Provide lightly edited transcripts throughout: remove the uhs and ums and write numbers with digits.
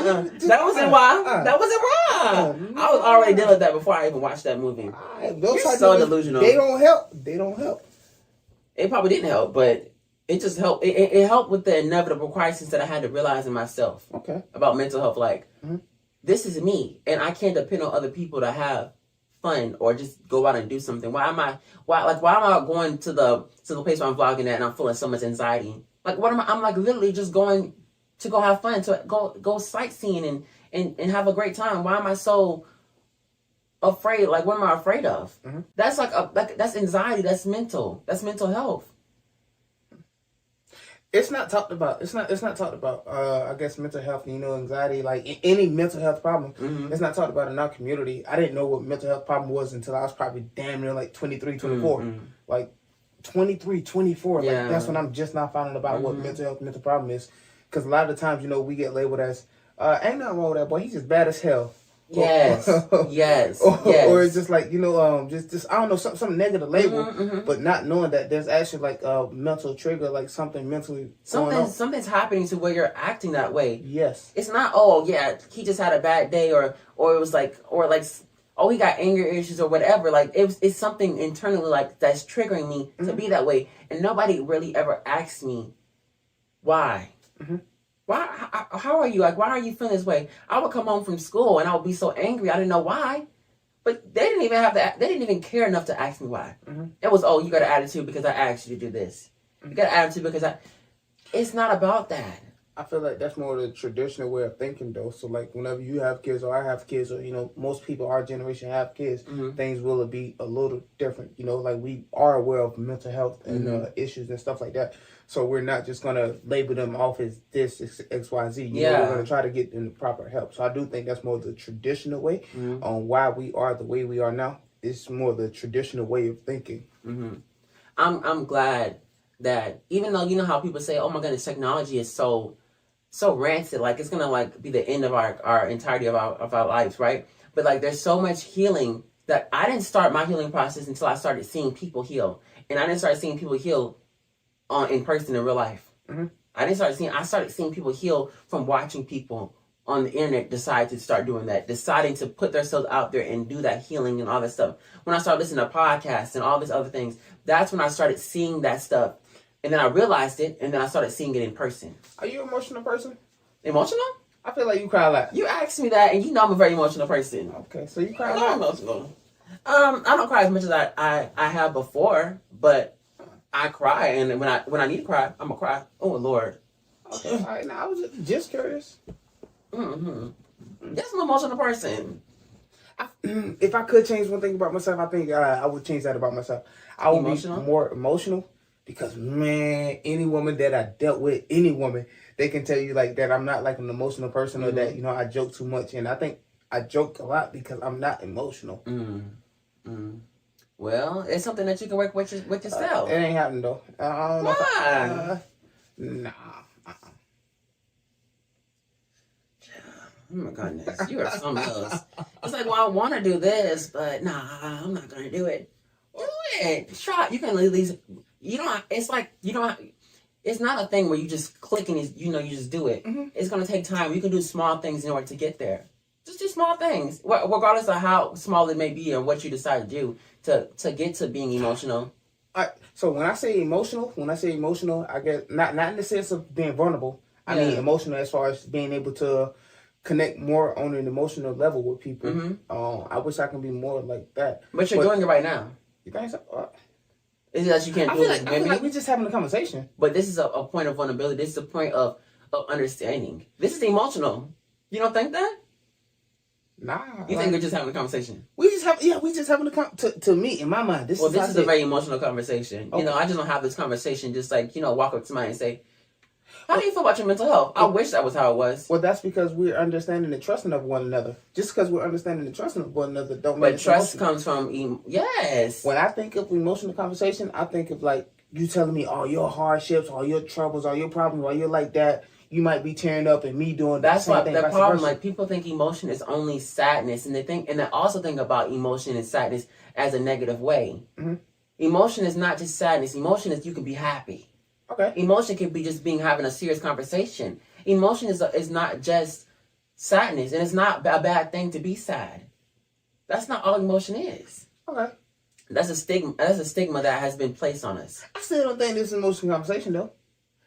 That wasn't why. That wasn't wrong. I was already dealing with that before I even watched that movie. You're so delusional. They don't help. They don't help. It probably didn't help, but it just helped. It helped with the inevitable crisis that I had to realize in myself. Okay. About mental health. Like, this is me, and I can't depend on other people to have fun or just go out and do something. Why am I going to the place where I'm vlogging at and I'm feeling so much anxiety? Like, what am I? I'm like literally just going to go have fun, to go sightseeing and have a great time. Why am I so afraid? Like, what am I afraid of? That's that's anxiety. That's mental health. It's not talked about. It's not talked about. I guess mental health, anxiety, like any mental health problem. It's not talked about in our community. I didn't know what mental health problem was until I was probably damn near like 23, 24. Like 23, 24. Like that's when I'm just now finding about what mental problem is. Because a lot of the times, we get labeled as, ain't nothing wrong with that boy. He's just bad as hell. Yes, yes, or it's just like just I don't know some negative label, but not knowing that there's actually like a mental trigger, like something mentally something's happening to where you're acting that way. Yes, it's not he just had a bad day or it was like he got anger issues or whatever. Like it's something internally like that's triggering me to be that way, and nobody really ever asks me why. Why? How are you? Like, why are you feeling this way? I would come home from school and I would be so angry. I didn't know why, but they didn't even they didn't even care enough to ask me why. It was, you got an attitude because I asked you to do this. You got an attitude because It's not about that. I feel like that's more the traditional way of thinking, though. So, like, whenever you have kids or I have kids or, most people our generation have kids, things will be a little different. Like we are aware of mental health and issues and stuff like that. So we're not just going to label them off as this, X, Y, Z. We're going to try to get them the proper help. So I do think that's more the traditional way on why we are the way we are now. It's more the traditional way of thinking. I'm glad that even though how people say, oh my goodness, technology is so rancid, like it's gonna be the end of our entirety of our lives, right? But like there's so much healing that I didn't start my healing process until I started seeing people heal, and I didn't start seeing people heal in person in real life. I started seeing people heal from watching people on the internet decide to start doing that, deciding to put themselves out there and do that healing and all that stuff. When I started listening to podcasts and all these other things, that's when I started seeing that stuff. And then I realized it, and then I started seeing it in person. Are you an emotional person? Emotional? I feel like you cry a lot. You asked me that, and I'm a very emotional person. Okay, so you cry a lot? I'm emotional. I don't cry as much as I have before, but I cry, and when I need to cry, I'm gonna cry. Oh Lord. Okay, all right. Now I was just curious. Yes, I'm an emotional person. If I could change one thing about myself, I think I would change that about myself. I would be more emotional. Because, man, any woman that I dealt with, they can tell you like that I'm not like an emotional person or that, I joke too much. And I think I joke a lot because I'm not emotional. Well, it's something that you can work with yourself. It ain't happening, though. I don't know. Why? Nah. Oh, my goodness. You are something else. It's like, well, I want to do this, but nah, I'm not going to do it. Do it. Try. You can at least... it's not a thing where you just click and you just do it. It's going to take time. You can do small things in order to get there. Just do small things, regardless of how small it may be or what you decide to do to get to being emotional. So when I say emotional, I get not in the sense of being vulnerable. I mean emotional as far as being able to connect more on an emotional level with people. I wish I can be more like that. But you're doing it right now. You think so? Is it that you can't do it? I feel like we're just having a conversation. But this is a point of vulnerability. This is a point of understanding. This is emotional. You don't think that? Nah. You think we're just having a conversation? We just having a to me, in my mind. This is a very emotional conversation. Okay. I just don't have this conversation just like, walk up to somebody and say, how do you feel about your mental health? I wish that was how it was. Well, that's because we're understanding and trusting of one another. Just because we're understanding and trusting of one another don't mean But trust comes from, yes. When I think of emotional conversation, I think of like you telling me all your hardships, all your troubles, all your problems, all you're like that. You might be tearing up and me doing that. That's what the problem. Like people think emotion is only sadness, and they also think about emotion and sadness as a negative way. Emotion is not just sadness. Emotion is you can be happy. Okay. Emotion can be just having a serious conversation. Emotion is not just sadness, and it's not a bad thing to be sad. That's not all emotion is. Okay. That's a stigma. That's a stigma that has been placed on us. I still don't think this is an emotional conversation, though.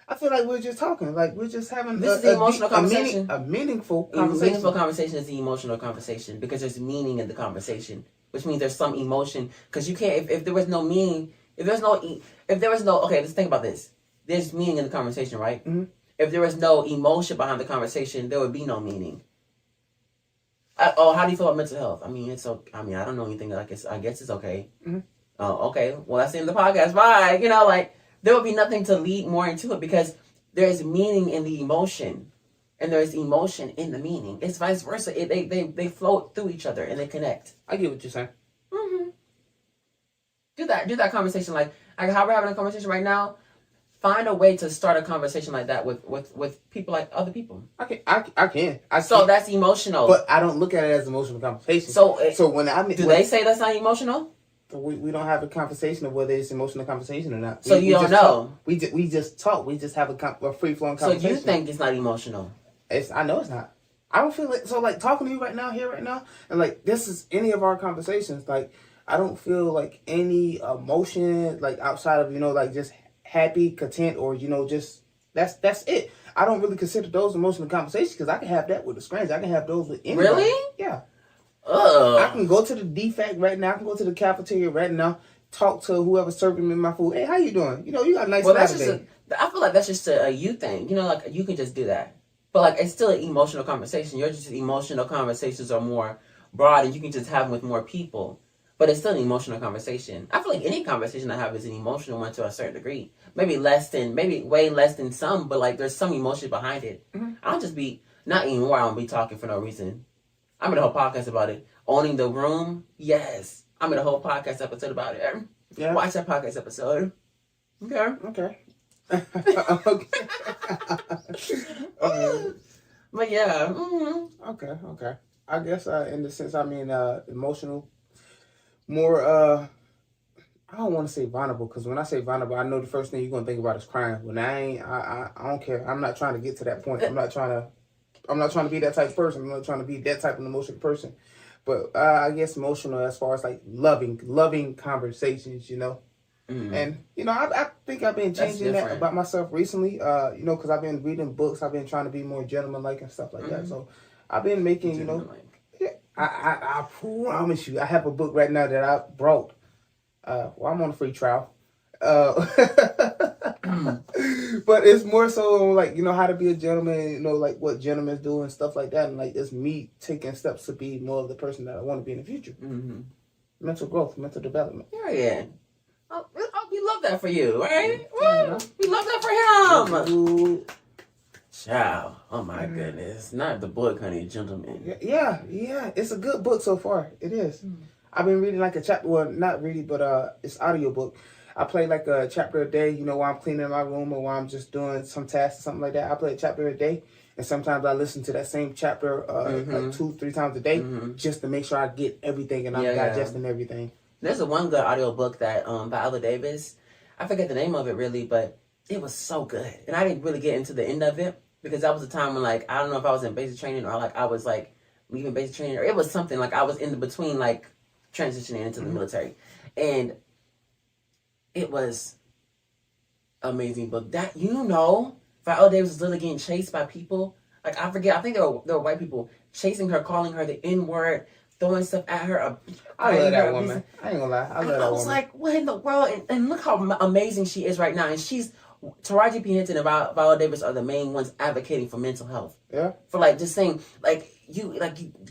I feel like we're just talking. Like, we're just having this is the emotional conversation. A meaningful conversation. A meaningful conversation is the emotional conversation because there's meaning in the conversation, which means there's some emotion. Because you can't, if there was no meaning, if there was no, okay, let's think about this. There's meaning in the conversation, right? Mm-hmm. If there was no emotion behind the conversation, there would be no meaning. How do you feel about mental health? I mean, it's okay. I mean, I don't know anything. I guess it's okay. Mm-hmm. Oh, okay. Well, that's the end of the podcast. Bye. Like there would be nothing to lead more into it because there's meaning in the emotion, and there's emotion in the meaning. It's vice versa. They float through each other and they connect. I get what you're saying. Mm-hmm. Do that conversation like how we're having a conversation right now. Find a way to start a conversation like that with people like other people. I can. So that's emotional. But I don't look at it as emotional conversation. So when they say that's not emotional? We don't have a conversation of whether it's emotional conversation or not. So you don't know. We just talk. We just have a free flowing conversation. So you think it's not emotional? I know it's not. I don't feel like talking to you right now, here right now, and like this is any of our conversations. Like I don't feel like any emotion like outside of like just happy, content, or just that's it. I don't really consider those emotional conversations because I can have that with a stranger. I can have those with anybody. Really? Yeah. Ugh. I can go to the defect right now. I can go to the cafeteria right now. Talk to whoever's serving me my food. Hey, how you doing? You got a nice day. I feel like that's just a you thing. Like you can just do that. But like it's still an emotional conversation. Your just emotional conversations are more broad and you can just have them with more people. But it's still an emotional conversation. I feel like any conversation I have is an emotional one to a certain degree. Maybe way less than some, but like there's some emotion behind it. Mm-hmm. I'll just be, not anymore, I don't be talking for no reason. I made a whole podcast about it. Owning the room, yes. I made a whole podcast episode about it. Yeah. Watch that podcast episode. Okay. Okay. But yeah. Mm-hmm. Okay. I guess in the sense, I mean, emotional, more, I don't want to say vulnerable, because when I say vulnerable, I know the first thing you're going to think about is crying. When I don't care. I'm not trying to get to that point. I'm not trying to be that type of person. I'm not trying to be that type of emotional person. But I guess emotional as far as like loving conversations, Mm. And, I think I've been changing that about myself recently, because I've been reading books. I've been trying to be more gentleman-like and stuff like that. So I've been making, I promise you, I have a book right now that I brought. I'm on a free trial. But it's more so like, how to be a gentleman, like what gentlemen do and stuff like that. And like, it's me taking steps to be more of the person that I want to be in the future. Mm-hmm. Mental growth, mental development. Yeah. We love that for you, right? Yeah. We love that for him. Ciao. Oh my goodness. Not the book, honey, gentlemen. Yeah. It's a good book so far. It is. I've been reading like a chapter, well, not really, but it's audiobook. I play like a chapter a day, while I'm cleaning my room or while I'm just doing some tasks or something like that. I play a chapter a day. And sometimes I listen to that same chapter like 2-3 times a day just to make sure I get everything and I'm digesting everything. There's a one good audiobook that by Ella Davis. I forget the name of it really, but it was so good. And I didn't really get into the end of it because that was a time when like, I don't know if I was in basic training or like I was like leaving basic training, or it was something like I was in the between like transitioning into the military. And it was amazing book. That Viola Davis was literally getting chased by people. Like I forget, I think there were white people chasing her, calling her the N-word, throwing stuff at her. I love that woman. I ain't gonna lie. I love that woman. I was like, what in the world? And look how amazing she is right now. And Taraji P. Henson and Viola Davis are the main ones advocating for mental health. Yeah. For like just saying, you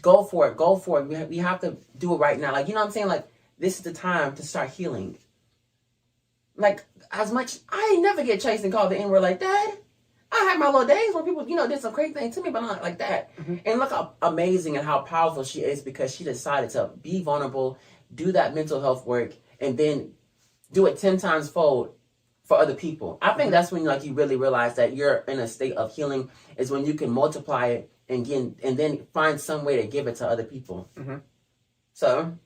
go for it. We have to do it right now. Like, you know what I'm saying? Like, this is the time to start healing. Like, as much, I ain't never get chased and called the N-word like that. I had my little days where people, did some crazy things to me, but not like that. Mm-hmm. And look how amazing and how powerful she is because she decided to be vulnerable, do that mental health work, and then do it 10 times fold for other people. I think that's when you really realize that you're in a state of healing is when you can multiply it and then find some way to give it to other people. Mm-hmm. So,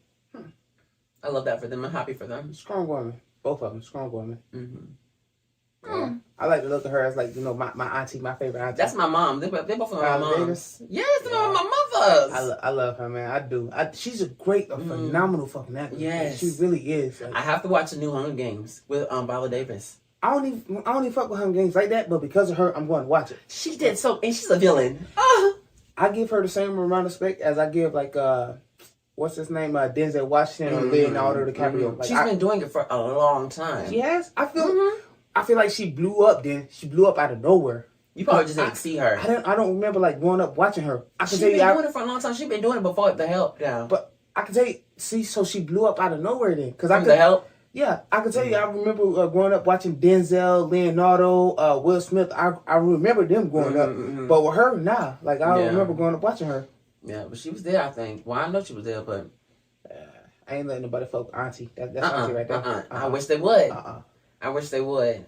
I love that for them. I'm happy for them. Strong woman. Both of them, strong women. Mm-hmm. Yeah. I like to look at her as like, you know, my auntie, my favorite auntie. That's my mom. They're both my mom. Davis? Yes, they're my mothers. I love her, man. I do. She's a phenomenal fucking actress. Yes, she really is. Like, I have to watch the new Hunger Games with Viola Davis. I don't even fuck with Hunger Games like that, but because of her, I'm going to watch it. She did so, and she's a villain. I give her the same amount of respect as I give like what's his name, Denzel Washington or Leonardo DiCaprio. Like, she's been doing it for a long time. She has. I feel like she blew up. Then she blew up out of nowhere. You probably just didn't see her. I don't remember like growing up watching her. She's been doing it for a long time. She's been doing it before The Help. Yeah. But I can tell you, so she blew up out of nowhere then. The Help. Yeah, I can tell you. I remember growing up watching Denzel, Leonardo, Will Smith. I remember them growing up. But with her, nah. Like I don't remember growing up watching her. Yeah, but she was there. I think. Well, I know she was there, but I ain't letting nobody fuck auntie. That's auntie right there. I wish they would. I wish they would.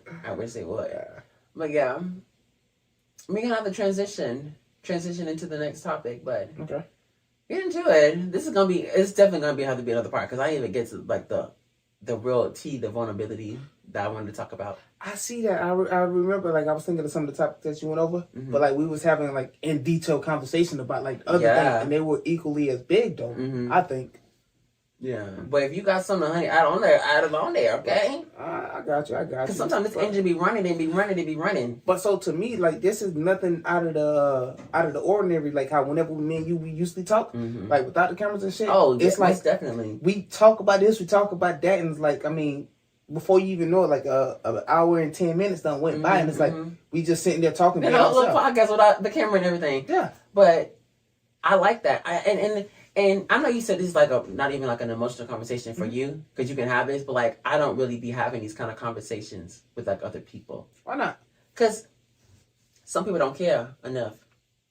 But yeah, we're gonna have to transition into the next topic. But okay, get into it. This is gonna be. It's definitely gonna have to be another part because I didn't even get to like the real tea, the vulnerability that I wanted to talk about. I see that. I remember like I was thinking of some of the topics that you went over, but like we was having like in detail conversation about like other things, and they were equally as big though. I think. Yeah, but if you got something, honey, add it on there, okay? I got you. Because sometimes this engine be running. But so to me, like this is nothing out of the ordinary. Like how whenever me and you we usually talk, like without the cameras and shit. Oh, it's like like definitely we talk about this, we talk about that, and it's like I mean, before you even know it, like an hour and 10 minutes done went by, and it's like we just sitting there talking. And a little podcast without the camera and everything. Yeah, but I like that. And I know you said this is like not even like an emotional conversation for you because you can have this, but like I don't really be having these kind of conversations with like other people. Why not? Because some people don't care enough.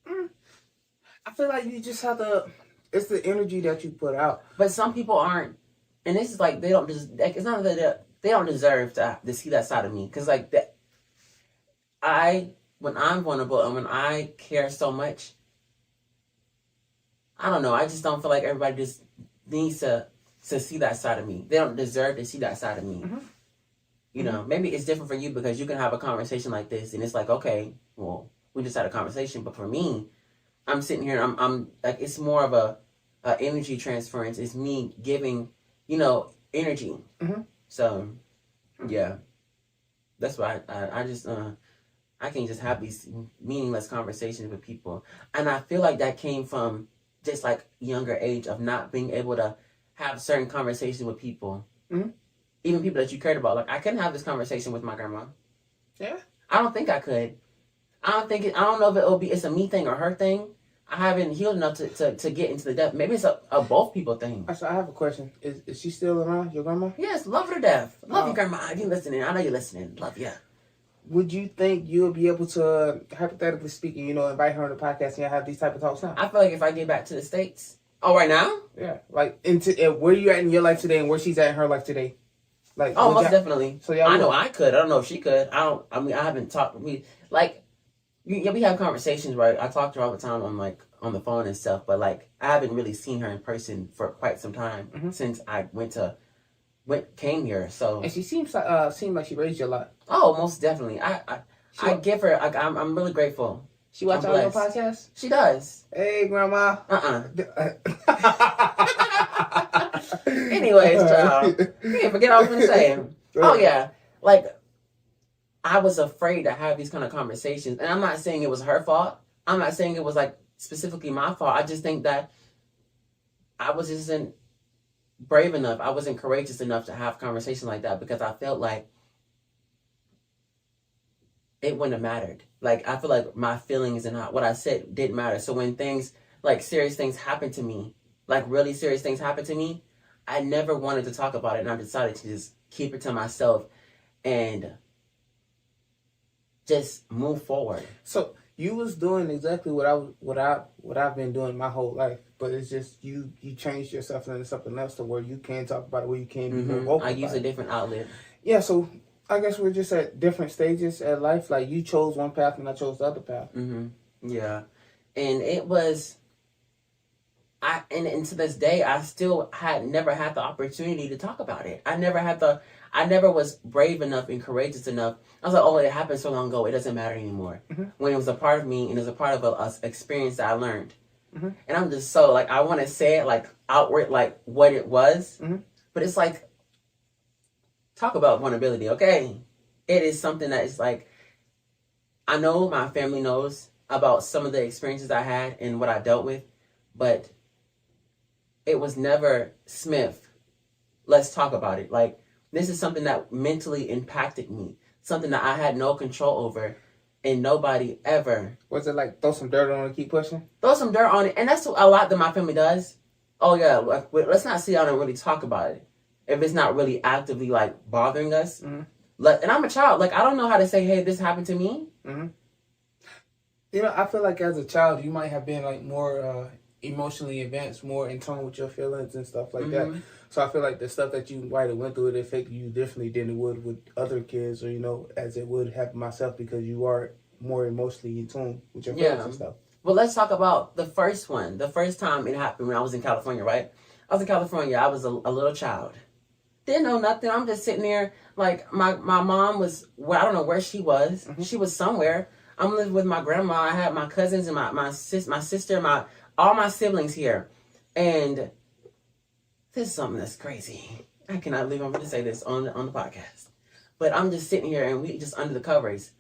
I feel like you just have to. It's the energy that you put out. But some people aren't, and this is like they don't just. Like, it's not that they don't deserve to see that side of me because like that. When I'm vulnerable and when I care so much. I don't know. I just don't feel like everybody just needs to see that side of me. They don't deserve to see that side of me. You know, maybe it's different for you because you can have a conversation like this and it's like, okay, well, we just had a conversation. But for me, I'm sitting here and I'm like, it's more of a energy transference. It's me giving, you know, energy. So, yeah, that's why I just, I can't just have these meaningless conversations with people. And I feel like that came from just like younger age of not being able to have certain conversations with people, even people that you cared about. Like I couldn't have this conversation with my grandma. Yeah, I don't think I could. I don't know if it's a me thing or her thing. I haven't healed enough to get into the depth. Maybe it's a both people thing. So I have a question. Is she still around, your grandma? Yes, love her to death. Love you, grandma. You listening? I know you're listening. Love you. Would you think you'll be able to, hypothetically speaking, you know, invite her on the podcast and have these type of talks now? I feel like if I get back to the States. Oh, right now? Yeah. Like, where you at in your life today and where she's at in her life today? Like, oh, most definitely. So I know I could. I don't know if she could. I haven't talked. We have conversations, right? I talk to her all the time on the phone and stuff, but like I haven't really seen her in person for quite some time since I came here. So and she seems like she raised you a lot. Oh, most definitely. I give her. I'm really grateful. She watch all your podcasts? She does. Hey, grandma. Anyways, child. You can't forget what I was gonna say. Oh yeah, like I was afraid to have these kind of conversations, and I'm not saying it was her fault. I'm not saying it was like specifically my fault. I just think that I wasn't brave enough. I wasn't courageous enough to have conversations like that because I felt like it wouldn't have mattered. Like, I feel like my feelings and what I said didn't matter. So when things, like serious things happen to me, like really serious things happen to me, I never wanted to talk about it. And I decided to just keep it to myself and just move forward. So you was doing exactly what I've been doing my whole life. But it's just you changed yourself into something else to where you can talk about it, where you can be more vocal. I use a different outlet. Yeah, so I guess we're just at different stages at life. Like you chose one path and I chose the other path. Yeah, and it was. And to this day, I still had never had the opportunity to talk about it. I never had I never was brave enough and courageous enough. I was like, oh, it happened so long ago, it doesn't matter anymore. When it was a part of me and it was a part of a experience that I learned. And I'm just so, like, I want to say it, like, outward, like, what it was. But it's like, talk about vulnerability, okay? It is something that is like, I know my family knows about some of the experiences I had and what I dealt with, but it was never, Smith, let's talk about it. Like, this is something that mentally impacted me, something that I had no control over, and nobody ever. Was it like throw some dirt on it and keep pushing? Throw some dirt on it, and that's a lot that my family does. Oh yeah, like, let's not sit down and really talk about it if it's not really actively like bothering us. And I'm a child, like I don't know how to say, hey, this happened to me. You know, I feel like as a child, you might have been like more emotionally advanced, more in tune with your feelings and stuff like that. So I feel like the stuff that you might have went through, it affected you differently than it would with other kids, or you know, as it would have myself, because you are more emotionally in tune with your feelings and stuff. Well, let's talk about the first one. The first time it happened when I was in California, right? I was in California. I was a little child. Didn't know nothing. I'm just sitting there. Like, my mom was, well, I don't know where she was. She was somewhere. I'm living with my grandma. I had my cousins and my sister, all my siblings here. And this is something that's crazy. I cannot believe I'm going to say this on the podcast. But I'm just sitting here and we just under the covers.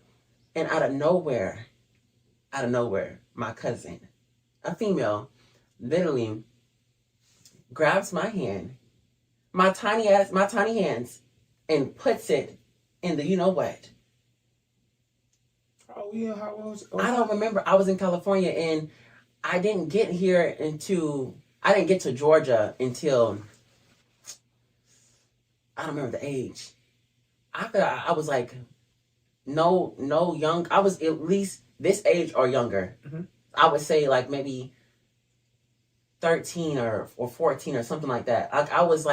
And out of nowhere, my cousin, a female, literally grabs my hand, my tiny hands, and puts it in the you know what. Oh yeah, how was it? I don't remember. I was in California and I didn't get to Georgia until I don't remember the age. I was like no young. I was at least this age or younger. I would say like maybe 13 or 14 or something like that. I was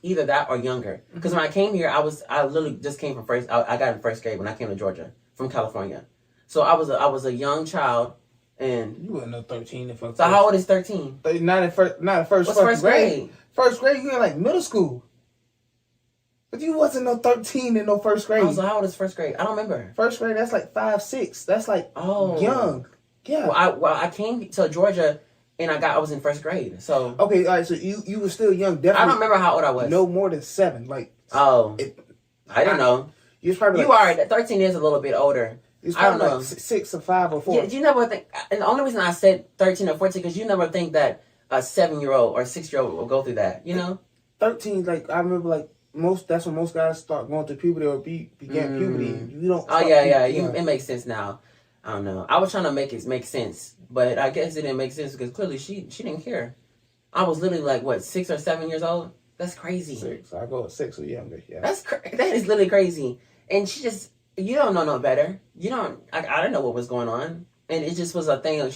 either that or younger. Because when I came here, I literally just came from first. I got in first grade when I came to Georgia from California. So I was a young child, and you weren't no 13 if I. So how old is 13? Not in first grade. First grade, you in like middle school. But you wasn't no 13 in no first grade. Oh, so how old is first grade? I don't remember. First grade, that's like 5, 6. That's like young. Yeah. Well, I came to Georgia and I was in first grade. So okay, all right. So you were still young. Definitely. I don't remember how old I was. No more than 7. Like I don't know. You was probably 13 is a little bit older. I don't know. Like 6 or 5 or 4. Yeah, you never think, and the only reason I said 13 or 14 because you never think that a 7-year-old or 6-year-old will go through that. You know, 13. Like I remember, like that's when most guys start going through puberty or began puberty. You don't. Oh yeah. It makes sense now. I don't know. I was trying to make it make sense, but I guess it didn't make sense because clearly she didn't care. I was literally like what 6 or 7 years old. That's crazy. 6. I go at 6 or younger. Yeah. That is literally crazy. And she just, you don't know no better. You don't. I didn't know what was going on, and it just was a thing. Like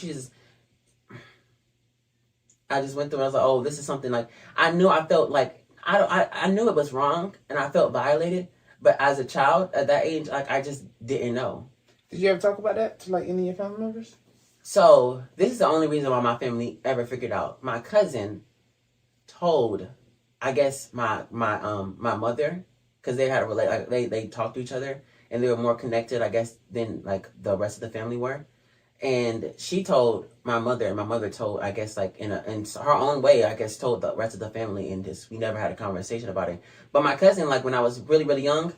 I just went through. And I was like, oh, this is something like I knew. I felt like I knew it was wrong, and I felt violated. But as a child at that age, like I just didn't know. Did you ever talk about that to like any of your family members? So this is the only reason why my family ever figured out. My cousin told, I guess my mother, because they had they talked to each other and they were more connected, I guess, than like the rest of the family were. And she told my mother, and my mother told, I guess, like in her own way, I guess, told the rest of the family, and just we never had a conversation about it. But my cousin, like when I was really really young,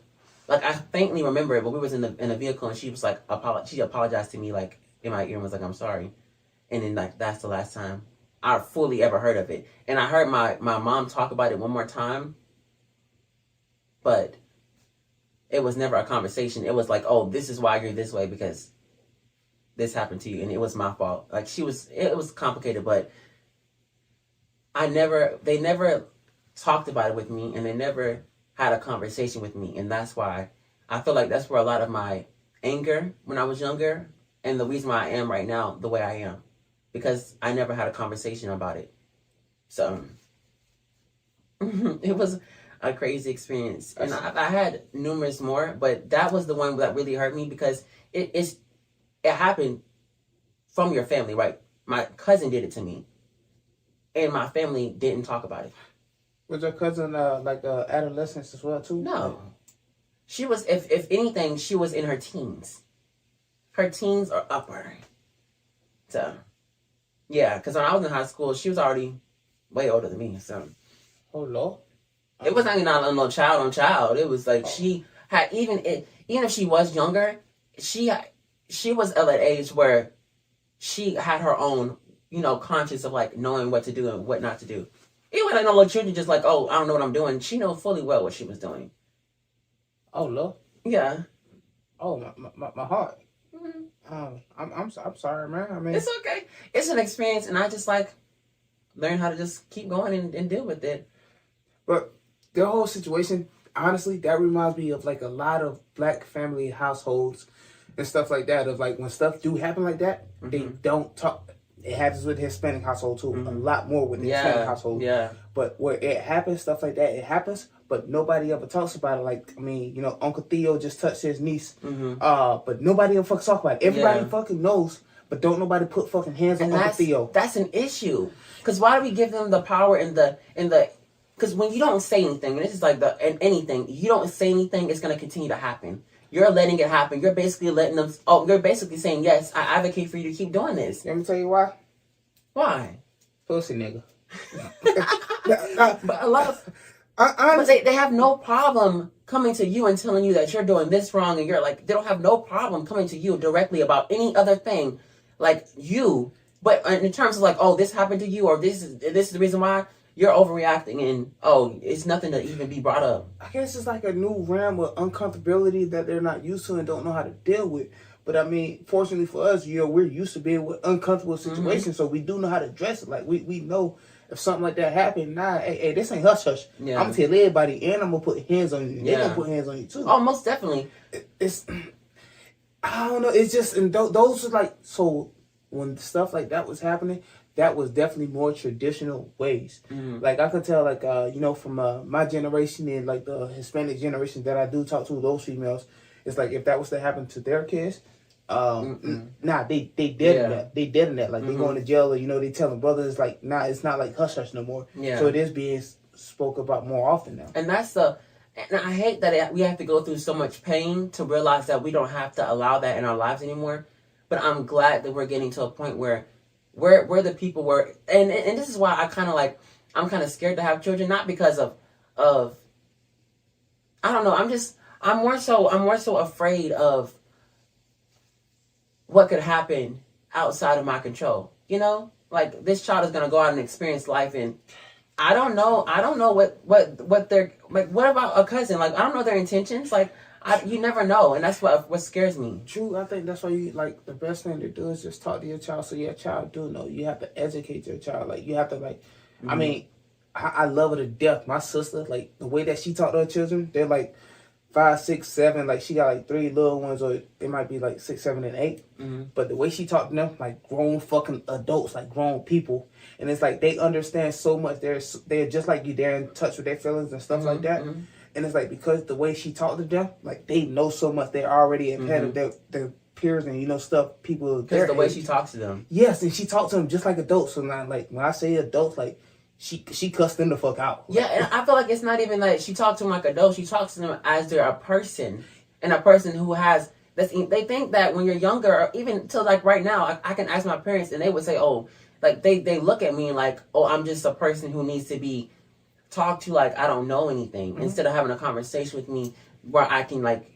like I faintly remember it, but we was in a vehicle and she was like she apologized to me like in my ear and was like, I'm sorry. And then like that's the last time I fully ever heard of it. And I heard my mom talk about it one more time, but it was never a conversation. It was like, oh, this is why you're this way because this happened to you and it was my fault. Like it was complicated, but they never talked about it with me and they never had a conversation with me. And that's why I feel like that's where a lot of my anger when I was younger and the reason why I am right now the way I am, because I never had a conversation about it. So it was a crazy experience. And I had numerous more, but that was the one that really hurt me because it happened from your family, right? My cousin did it to me and my family didn't talk about it. Was your cousin like adolescence as well too? No, she was. If anything, she was in her teens. Her teens or upper. So, yeah, because when I was in high school, she was already way older than me. So, Oh Lord. it was not no child on child. It was like she had even if she was younger, she was of an age where she had her own, conscience of like knowing what to do and what not to do. It wasn't like no little children just like, oh, I don't know what I'm doing. She knew fully well what she was doing. Oh Lord. Yeah. Oh my heart. Mm-hmm. I'm sorry, man. I mean, It's okay. It's an experience, and I just like learn how to just keep going and deal with it. but the whole situation, honestly, that reminds me of like a lot of black family households and stuff like that. Of like when stuff do happen like that, they don't talk. It happens with Hispanic household too. A lot more with the Hispanic household. Yeah. But where it happens, stuff like that, it happens. But nobody ever talks about it. Like, I mean, Uncle Theo just touched his niece. But nobody ever fucking talk about it. Everybody fucking knows, but don't nobody put fucking hands on Uncle Theo. That's an issue. Because why do we give them the power in the because when you don't say anything, and this is like in anything, you don't say anything, it's going to continue to happen. You're letting it happen. You're basically letting them, you're basically saying, yes, I advocate for you to keep doing this. Let me tell you why. Why? Pussy nigga. But a lot of, but they have no problem coming to you and telling you that you're doing this wrong, and you're like, they don't have no problem coming to you directly about any other thing, like you. But in terms of like, oh, this happened to you, or this is the reason why, you're overreacting, and it's nothing to even be brought up. I guess it's like a new realm of uncomfortability that they're not used to and don't know how to deal with. But I mean, fortunately for us, we're used to being with uncomfortable situations, so we do know how to address it. Like we know if something like that happened, hey, this ain't hush hush. Yeah. I'm gonna tell everybody, and I'm gonna put hands on you. They're gonna put hands on you too. Oh, most definitely. It's I don't know. It's just and those are like so when stuff like that was happening. That was definitely more traditional ways. Like I could tell, like from my generation and like the Hispanic generation that I do talk to, those females, it's like if that was to happen to their kids, they dead in that. They dead in that. Like they going to jail, or they telling brothers like, it's not like hush hush no more. Yeah. So it is being spoke about more often now. And and I hate that we have to go through so much pain to realize that we don't have to allow that in our lives anymore. But I'm glad that we're getting to a point where we're the people where, and this is why I'm kind of scared to have children, not because of I don't know, I'm more so afraid of what could happen outside of my control. Like this child is gonna go out and experience life, and I don't know what they're like. What about a cousin? Like I don't know their intentions. Like you never know, and that's what scares me. True, I think that's why you like the best thing to do is just talk to your child, so your child do know. You have to educate your child. Like you have to like. I mean, I love her to death. My sister, like the way that she talk to her children, they're like 5, 6, 7. Like she got like 3 little ones, or it might be like 6, 7, and 8. But the way she talk to them, like grown fucking adults, like grown people, and it's like they understand so much. They're just like you. They're in touch with their feelings and stuff like that. And it's like because the way she talked to them, like they know so much. They're already ahead of their peers and stuff. People because the way she talks to them. Yes, and she talks to them just like adults. So now, like when I say adults, like she cussed them the fuck out. Yeah, and I feel like it's not even like she talks to them like adults. She talks to them as they're a person, and a person who has. They think that when you're younger, or even till like right now, I can ask my parents and they would say, oh, like they look at me like, oh, I'm just a person who needs to be talked to like I don't know anything, instead of having a conversation with me where I can like,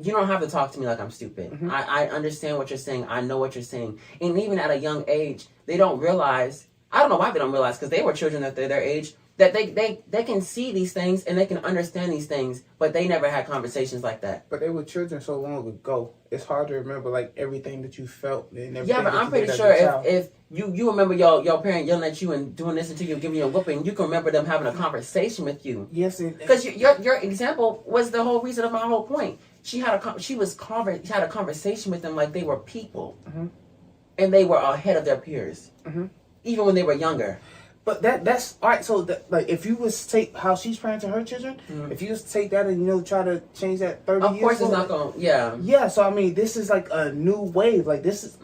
you don't have to talk to me like I'm stupid. I understand what you're saying. I know what you're saying. And even at a young age, they don't realize, I don't know why they don't realize, because they were children at their age, that they can see these things and they can understand these things, but they never had conversations like that. But they were children so long ago. It's hard to remember like everything that you felt and everything. Yeah, but I'm pretty sure if you remember your parent yelling at you and doing this until you giving you a whooping, you can remember them having a conversation with you. Yes, because your example was the whole reason of my whole point. She had a conversation with them like they were people, and they were ahead of their peers, even when they were younger. But that's all right. So like, if you was to take how she's parenting her children, if you was to take that and try to change that 30 years, of course it's not going. Yeah. So I mean, this is like a new wave. Like this is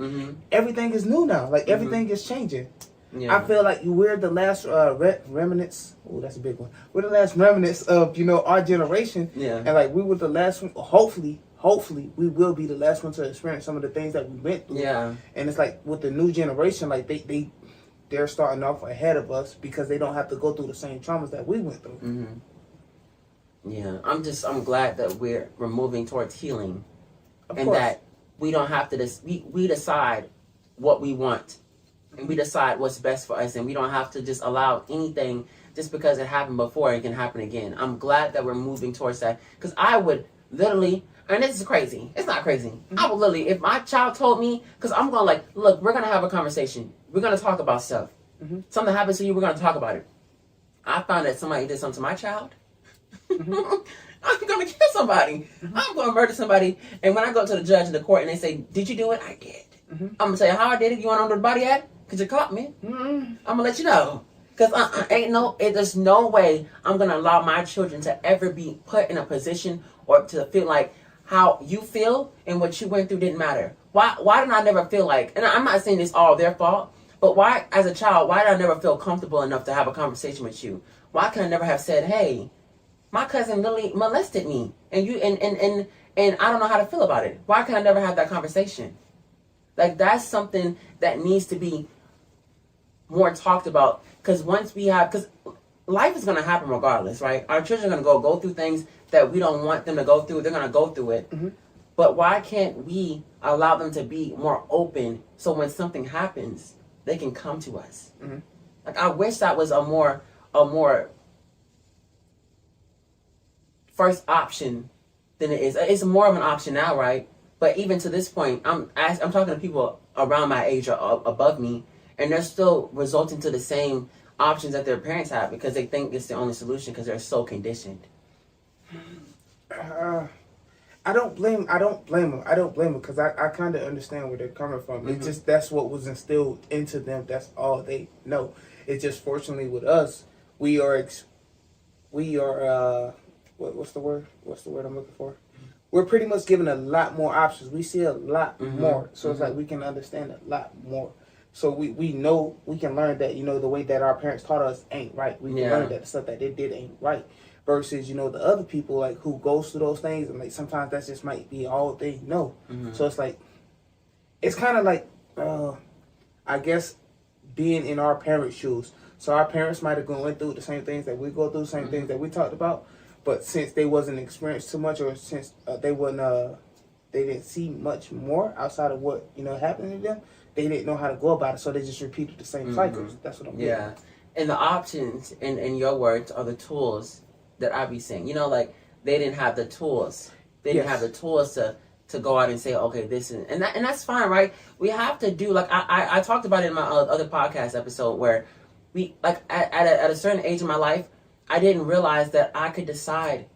everything is new now. Like everything is changing. Yeah. I feel like we're the last remnants. Oh, that's a big one. We're the last remnants of our generation. Yeah. And like we were the last one. Hopefully, we will be the last one to experience some of the things that we went through. Yeah. And it's like with the new generation, like they're starting off ahead of us because they don't have to go through the same traumas that we went through. Mm-hmm. Yeah. I'm glad that we're moving towards healing, Of and course. that we don't have to we decide what we want, and we decide what's best for us, and we don't have to just allow anything just because it happened before it can happen again. I'm glad that we're moving towards that, because I would literally, and this is crazy, it's not crazy, I would literally, if my child told me, because I'm going like, look, we're going to have a conversation, we're going to talk about stuff, something happens to you, we're going to talk about it. I found that somebody did something to my child, I'm going to kill somebody, I'm going to murder somebody, and when I go to the judge in the court and they say, did you do it? I did. I'm going to say how I did it. You want to know where the body at? Because you caught me. I'm going to let you know. Because there's no way I'm going to allow my children to ever be put in a position or to feel like how you feel and what you went through didn't matter. Why did I never feel like, and I'm not saying it's all their fault, but why, as a child, why did I never feel comfortable enough to have a conversation with you? Why could I never have said, hey, my cousin Lily molested me, and you and I don't know how to feel about it. Why can I never have that conversation? Like, that's something that needs to be more talked about. Because because life is going to happen regardless, right? Our children are going to go through things that we don't want them to go through. They're going to go through it. But why can't we allow them to be more open so when something happens, they can come to us? Like, I wish that was a more first option than it is. It's more of an option now, right? But even to this point, I'm talking to people around my age or above me, and they're still resulting to the same options that their parents have because they think it's the only solution because they're so conditioned. I don't blame them because I kind of understand where they're coming from. It's just that's what was instilled into them. That's all they know. It's just fortunately with us, we are what's the word I'm looking for? We're pretty much given a lot more options. We see a lot more. So it's like we can understand a lot more. So we know, we can learn that, the way that our parents taught us ain't right. We can learn that the stuff that they did ain't right. Versus, the other people like who goes through those things and like sometimes that just might be all they know. So it's like, it's kind of like, I guess, being in our parents' shoes. So our parents might have gone through the same things that we go through, same things that we talked about. But since they wasn't experienced too much, or since they didn't see much more outside of what happened to them, they didn't know how to go about it. So they just repeated the same cycles. That's what I'm getting. Yeah, and the options, in your words, are the tools that I be saying. Like they didn't have the tools. They didn't have the tools to go out and say, okay, this is, and that's fine, right? We have to do like I talked about it in my other podcast episode where we like at a certain age in my life. I didn't realize that I could decide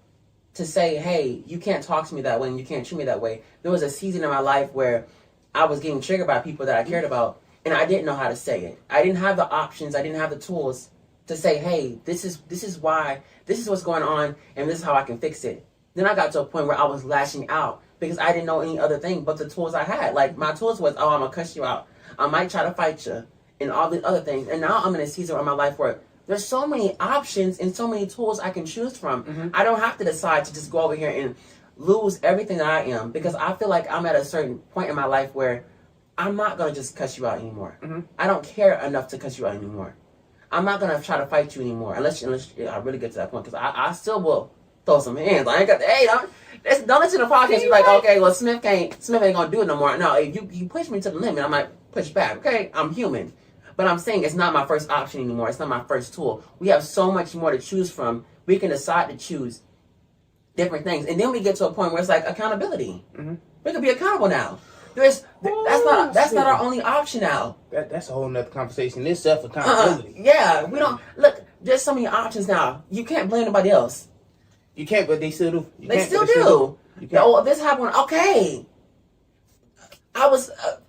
to say, hey, you can't talk to me that way and you can't treat me that way. There was a season in my life where I was getting triggered by people that I cared about, and I didn't know how to say it. I didn't have the options. I didn't have the tools to say, hey, this is why, this is what's going on, and this is how I can fix it. Then I got to a point where I was lashing out because I didn't know any other thing but the tools I had. Like, my tools was, I'm going to cuss you out. I might try to fight you, and all these other things. And now I'm in a season of my life where there's so many options and so many tools I can choose from. I don't have to decide to just go over here and lose everything that I am because I feel like I'm at a certain point in my life where I'm not going to just cuss you out anymore. I don't care enough to cuss you out anymore. I'm not going to try to fight you anymore unless I really get to that point because I still will throw some hands. I ain't got the, hey, don't listen to the podcast. You're like, okay, well, Smith ain't going to do it no more. No, if you push me to the limit, I might push back. Okay, I'm human. But I'm saying it's not my first option anymore. It's not my first tool. We have so much more to choose from. We can decide to choose different things. And then we get to a point where it's like accountability. We can be accountable now. That's not our only option now. That's a whole nother conversation. It's self-accountability. Yeah, we don't, look, there's so many options now. You can't blame nobody else. You can't, but they still do. They still do. Oh, this happened. Okay.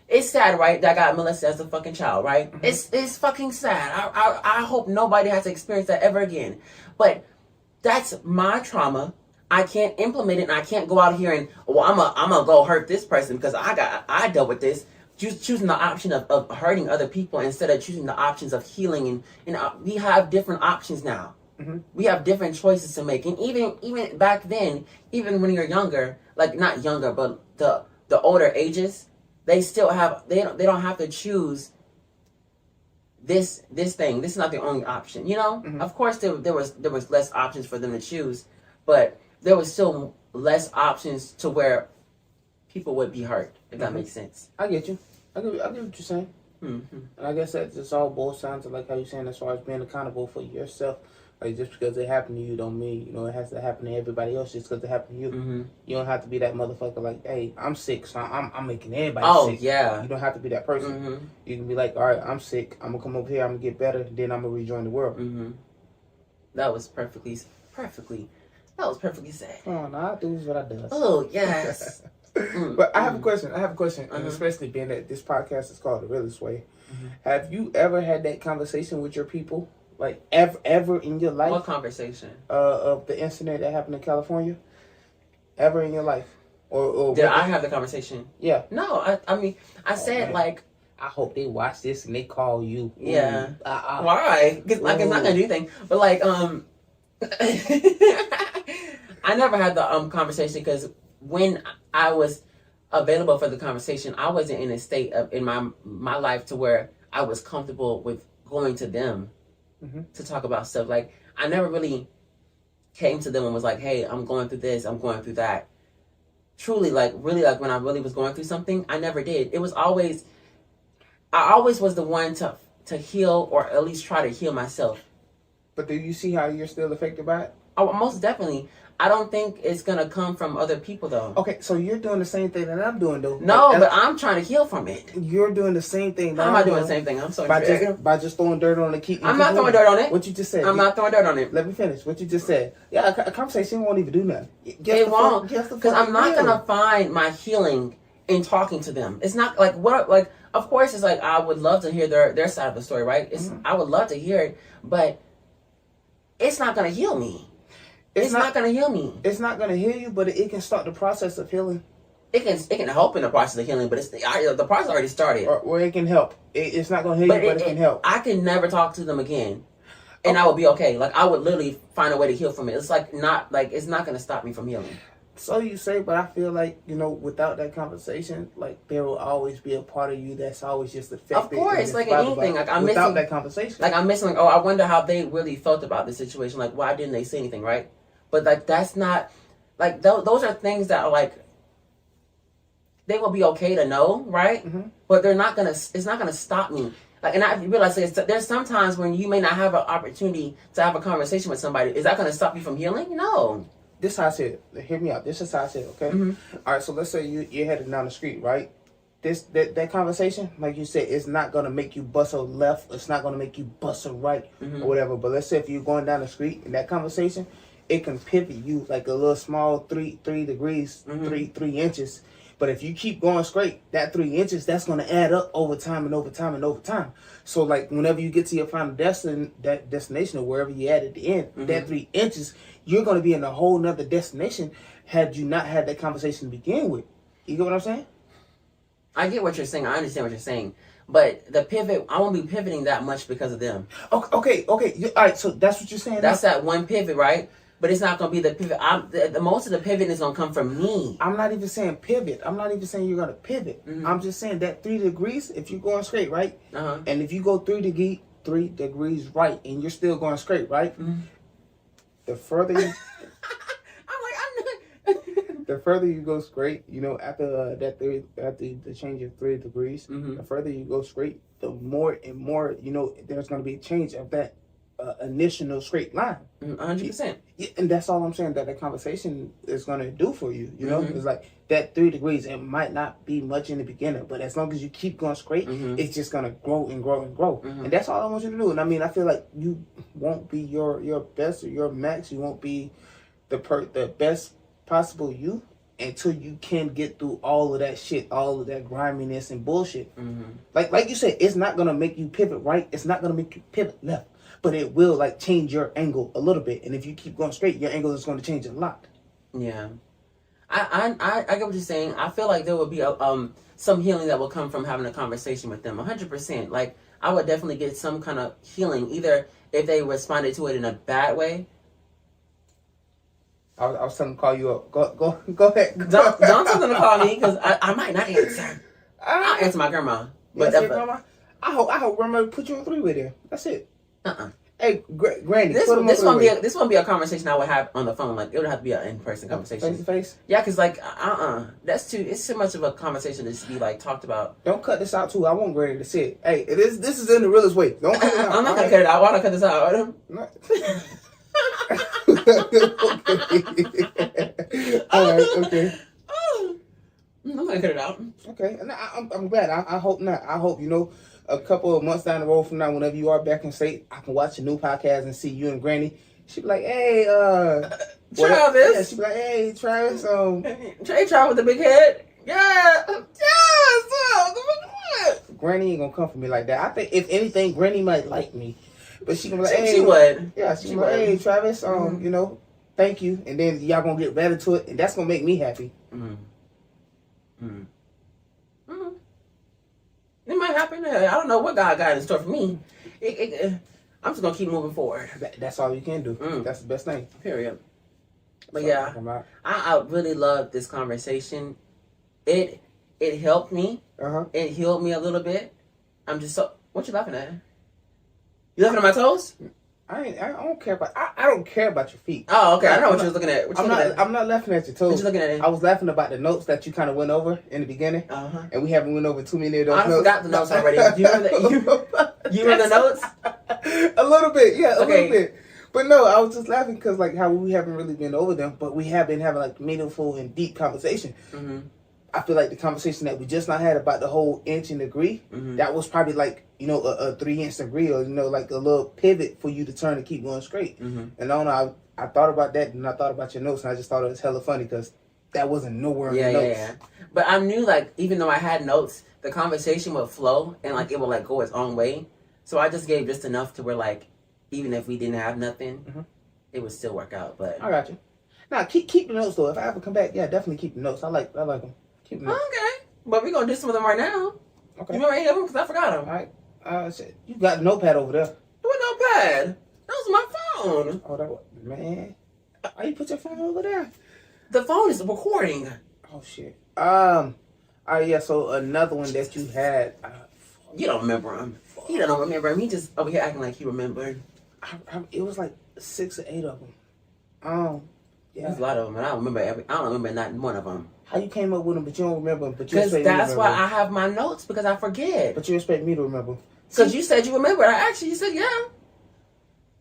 It's sad, right, that I got molested as a fucking child, right? It's fucking sad. I hope nobody has to experience that ever again. But that's my trauma. I can't implement it, and I can't go out here and, I'm gonna go hurt this person because I dealt with this. choosing the option of hurting other people instead of choosing the options of healing. And we have different options now. Mm-hmm. We have different choices to make. And even back then, even when you're younger, like not younger, but the older ages, they still have, they don't have to choose this thing. This is not the only option, you know? Mm-hmm. Of course there was less options for them to choose, but there was still less options to where people would be hurt, if that makes sense. I get you. I get what you're saying. Mm-hmm. And I guess that just all boils down to like how you're saying as far as being accountable for yourself. Like just because it happened to you don't mean, you know, it has to happen to everybody else just because it happened to you. Mm-hmm. You don't have to be that motherfucker like, hey, I'm sick, so I'm making everybody sick. Yeah. You don't have to be that person. Mm-hmm. You can be like, all right, I'm sick. I'm going to come over here. I'm going to get better. Then I'm going to rejoin the world. Mm-hmm. That was perfectly said. Oh, no, I do what I do. Oh, yes. But I have a question. And Uh-huh. especially being that this podcast is called The Realest Way. Mm-hmm. Have you ever had that conversation with your people? Like, ever in your life? What conversation? Of the incident that happened in California? Ever in your life? Or Did I have the conversation? Yeah. No, I mean, I said, man. like... I hope they watch this and they call you. Yeah. Why? Because, like, it's not going to do anything. But, like, I never had the conversation because when I was available for the conversation, I wasn't in a state of in my life to where I was comfortable with going to them to talk about stuff. Like, I never really came to them and was like, hey, I'm going through this, I'm going through that. Truly, like, really, like, when I really was going through something, I never did. It was always, I always was the one to heal or at least try to heal myself. But do you see how you're still affected by it? Oh, most definitely. I don't think it's gonna come from other people though. Okay, so you're doing the same thing that I'm doing though. No, like, but I'm trying to heal from it. You're doing the same thing. How am I doing the same thing? I'm so by just throwing dirt on it. I'm not throwing dirt on it. What you just said. I'm not throwing dirt on it. Let me finish. What you just said. Yeah, a conversation won't even do nothing. It won't, because I'm not gonna find my healing in talking to them. It's not like what like. Of course, it's like I would love to hear their side of the story, right? I would love to hear it, but it's not gonna heal me. It's not gonna heal me. It's not gonna heal you, but it can start the process of healing. It can help in the process of healing, but the process already started. Or it can help. It's not gonna heal you, but it can help. I can never talk to them again, and I would be okay. Like I would literally find a way to heal from it. It's like it's not gonna stop me from healing. So you say, but I feel like, you know, without that conversation, like there will always be a part of you that's always just affected. Of course, like anything. Like I'm without missing that conversation. Like I'm missing. Like, oh, I wonder how they really felt about the situation. Like, why didn't they say anything, right? But like that's not like those are things that are like they will be okay to know, right? Mm-hmm. But they're not gonna. It's not gonna stop me. Like, and I realize there's sometimes when you may not have an opportunity to have a conversation with somebody. Is that gonna stop you from healing? No. This is how I said it. Hear me out. This is how I said it, okay? Mm-hmm. All right, so let's say you're headed down the street, right? That conversation, like you said, it's not going to make you bust a left. It's not going to make you bust a right or whatever. But let's say if you're going down the street in that conversation, it can pivot you like a little small 3 degrees, 3 inches. But if you keep going straight, that 3 inches, that's going to add up over time and over time and over time. So, like, whenever you get to your final destination or wherever you at the end, that 3 inches, you're going to be in a whole nother destination had you not had that conversation to begin with. You get what I'm saying? I get what you're saying. I understand what you're saying. But the pivot, I won't be pivoting that much because of them. Okay. All right, so that's what you're saying? That's that one pivot, right? But it's not going to be the pivot. The most of the pivot is going to come from me. I'm not even saying pivot. I'm not even saying you're going to pivot. I'm just saying that 3 degrees, if you're going straight, right? And if you go 3 degrees right and you're still going straight, right? The further you... The further you go straight, you know, after the change of 3 degrees, the further you go straight, the more and more, you know, there's going to be a change of that initial straight line. 100%. Yeah, and that's all I'm saying that the conversation is going to do for you. You know, it's like that 3 degrees. It might not be much in the beginning, but as long as you keep going straight, it's just going to grow and grow and grow. And that's all I want you to do. And I mean, I feel like you won't be your best or your max. You won't be the best possible you until you can get through all of that shit, all of that griminess and bullshit. Like you said, it's not going to make you pivot right. It's not going to make you pivot left. But it will like change your angle a little bit, and if you keep going straight, your angle is going to change a lot. Yeah, I get what you're saying. I feel like there will be some healing that will come from having a conversation with them. 100%. Like, I would definitely get some kind of healing, either if they responded to it in a bad way. I was telling them to call you up. Go ahead. Don't tell them to call me, because I might not answer. I'll answer my grandma. But Yes, grandma. I hope grandma put you on three with her. That's it. Hey, Granny. This won't be a conversation I would have on the phone. Like, it would have to be an in-person conversation. Face to face. Yeah, because like it's too much of a conversation to just be like talked about. Don't cut this out too. I want Granny to sit. Hey, this is in the realest way. Don't cut it out. I'm not gonna cut it out. Why not cut this out? All right. Okay. I'm not gonna cut it out. Okay, and I'm glad. I hope not. I hope, a couple of months down the road from now, whenever you are back in state, I can watch a new podcast and see you and Granny. She'd be like, "Hey, Travis." Yeah, she'd be like, "Hey, Travis." Hey, Travis with the big head. Yeah. Granny ain't gonna come for me like that. I think if anything, Granny might like me, but she gonna be like, "Hey," she would. Yeah, she would. "Hey, Travis, thank you," and then y'all gonna get better to it, and that's gonna make me happy. It might happen. I don't know what God got in store for me. I'm just gonna keep moving forward. That's all you can do. That's the best thing. Period. But yeah, I really love this conversation. It helped me. It healed me a little bit. I'm just so. What you laughing at? You laughing at my toes? I don't care about. I don't care about your feet. Oh, okay. I know what you was looking at. I'm not laughing at your toes. What you looking at? I was laughing about the notes that you kind of went over in the beginning, and we haven't went over too many of those. I forgot the notes already. You remember the notes? A little bit, yeah, a little bit. But no, I was just laughing because like how we haven't really been over them, but we have been having like meaningful and deep conversation. I feel like the conversation that we just not had about the whole inch and degree, that was probably like, a 3-inch degree, or, like a little pivot for you to turn and keep going straight. And I thought about that, and I thought about your notes, and I just thought it was hella funny because that wasn't nowhere in the notes. Yeah. But I knew, like, even though I had notes, the conversation would flow, and like it would like go its own way. So I just gave just enough to where like, even if we didn't have nothing, it would still work out. But I got you. Now keep the notes though. If I ever come back, yeah, definitely keep the notes. I like them. Keep them. Okay, but we're gonna do some of them right now. Okay. You remember any of them? Because I forgot them. All right. You got the notepad over there. What notepad? That was my phone. Oh, that was, man. Why you put your phone over there? The phone is recording. Oh shit. All right. Yeah. So another one that you had. You don't remember him. He don't remember him. He just over here acting like he remembered. It was like 6 or 8 of them. Yeah. There's a lot of them, and I don't remember not one of them. How you came up with them, but you don't remember them? Because that's why I have my notes, because I forget. But you expect me to remember? Because you said you remember. I asked you. You said yeah.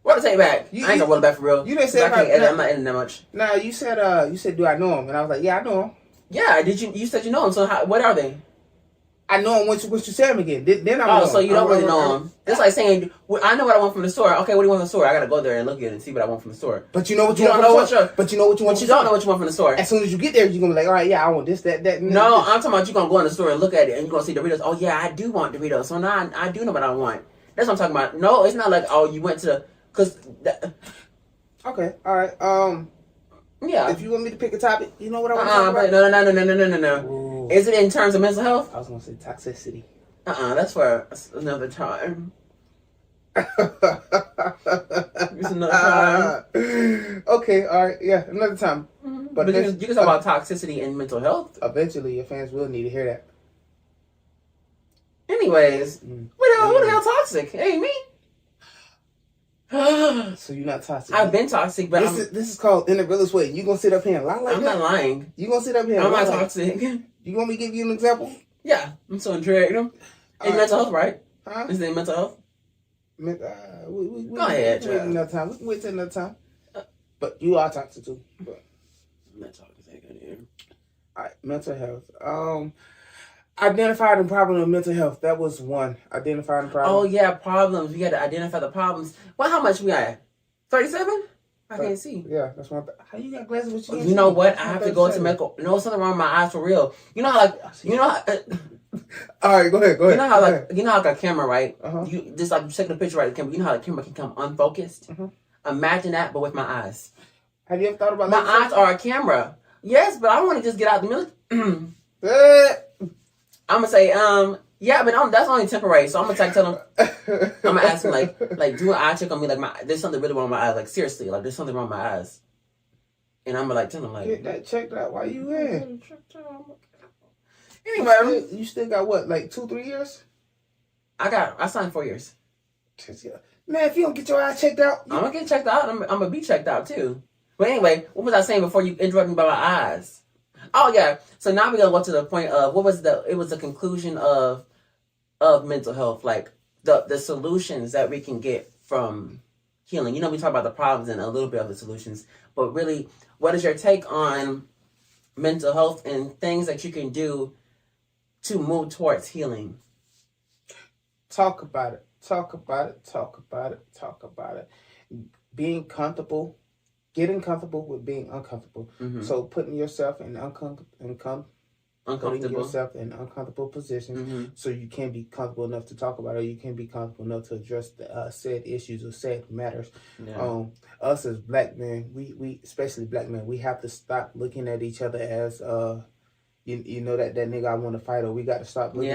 What to take back? I ain't gonna roll it back for real. You didn't say I'm not editing that much. Nah, you said do I know him? And I was like, yeah, I know him. Yeah, did you? You said you know him. So what are they? I know him once you said him again. Then I know him. So you don't really know him. It's like saying, I know what I want from the store. Okay, what do you want from the store? I gotta go there and look at it and see what I want from the store. But you know what you want from the store. But you know what you want. But you don't know what you want from the store. As soon as you get there, you're gonna be like, all right, yeah, I want this, that. No, I'm talking about you gonna go in the store and look at it and you're gonna see Doritos. Oh yeah, I do want Doritos. So now I do know what I want. That's what I'm talking about. No, it's not like, oh, you went to Okay, all right. Yeah. If you want me to pick a topic, you know what I want to talk about? No. Ooh. Is it in terms of mental health? I was gonna say toxicity. That's for another time. It's another time. Okay, all right, yeah, another time. But you can talk about toxicity and mental health. Eventually, your fans will need to hear that. Anyways, what the hell toxic? It ain't me. So you're not toxic. I've been toxic, but this is called NTheRealestWay. You gonna sit up here and lie like I'm that? not lying. You gonna sit up here and I'm lie not like toxic. You want me to give you an example? Yeah, I'm so intrigued. It's mental health, right? Huh? Is it mental health? Go ahead, we can wait another time. We can wait till another time. But you are toxic too. But I'm not toxic here. All right, mental health. Identify the problem of mental health. That was one. Identify the problem. Oh yeah, problems. We got to identify the problems. Well, how much we got? 37? I can't see. Yeah, that's one. How you got glasses with you? You know what? I have to go to medical. No, something wrong with my eyes for real. You know how all right, go ahead. You know how like a camera, right? You just like taking a picture right of the camera. You know how the camera can come unfocused. Imagine that, but with my eyes. Have you ever thought about my eyes are a camera? Yes, but I want to just get out the military. I'm gonna say, yeah, but that's only temporary. So I'm gonna tell him, I'm gonna ask him like, do an eye check on me, like there's something really wrong with my eyes, like seriously, like there's something wrong with my eyes, and I'm gonna like tell him like, get that checked out while you in. Anyway, you still got what, like 2-3 years? I signed 4 years. Man, if you don't get your eye checked out, I'm gonna get checked out. I'm gonna be checked out too. But anyway, what was I saying before you interrupted me about my eyes? Oh yeah. So now we're gonna go to the point of what was it was the conclusion of mental health, like the solutions that we can get from healing. You know, we talk about the problems and a little bit of the solutions, but really, what is your take on mental health and things that you can do to move towards healing? Talk about it. Being comfortable, getting comfortable with being uncomfortable. Mm-hmm. So putting yourself in putting yourself in uncomfortable positions, mm-hmm. so you can be comfortable enough to talk about it. Or you can be comfortable enough to address the said issues or said matters. Yeah. Us as black men, we especially black men, we have to stop looking at each other as you know that nigga I want to fight, or we got to stop looking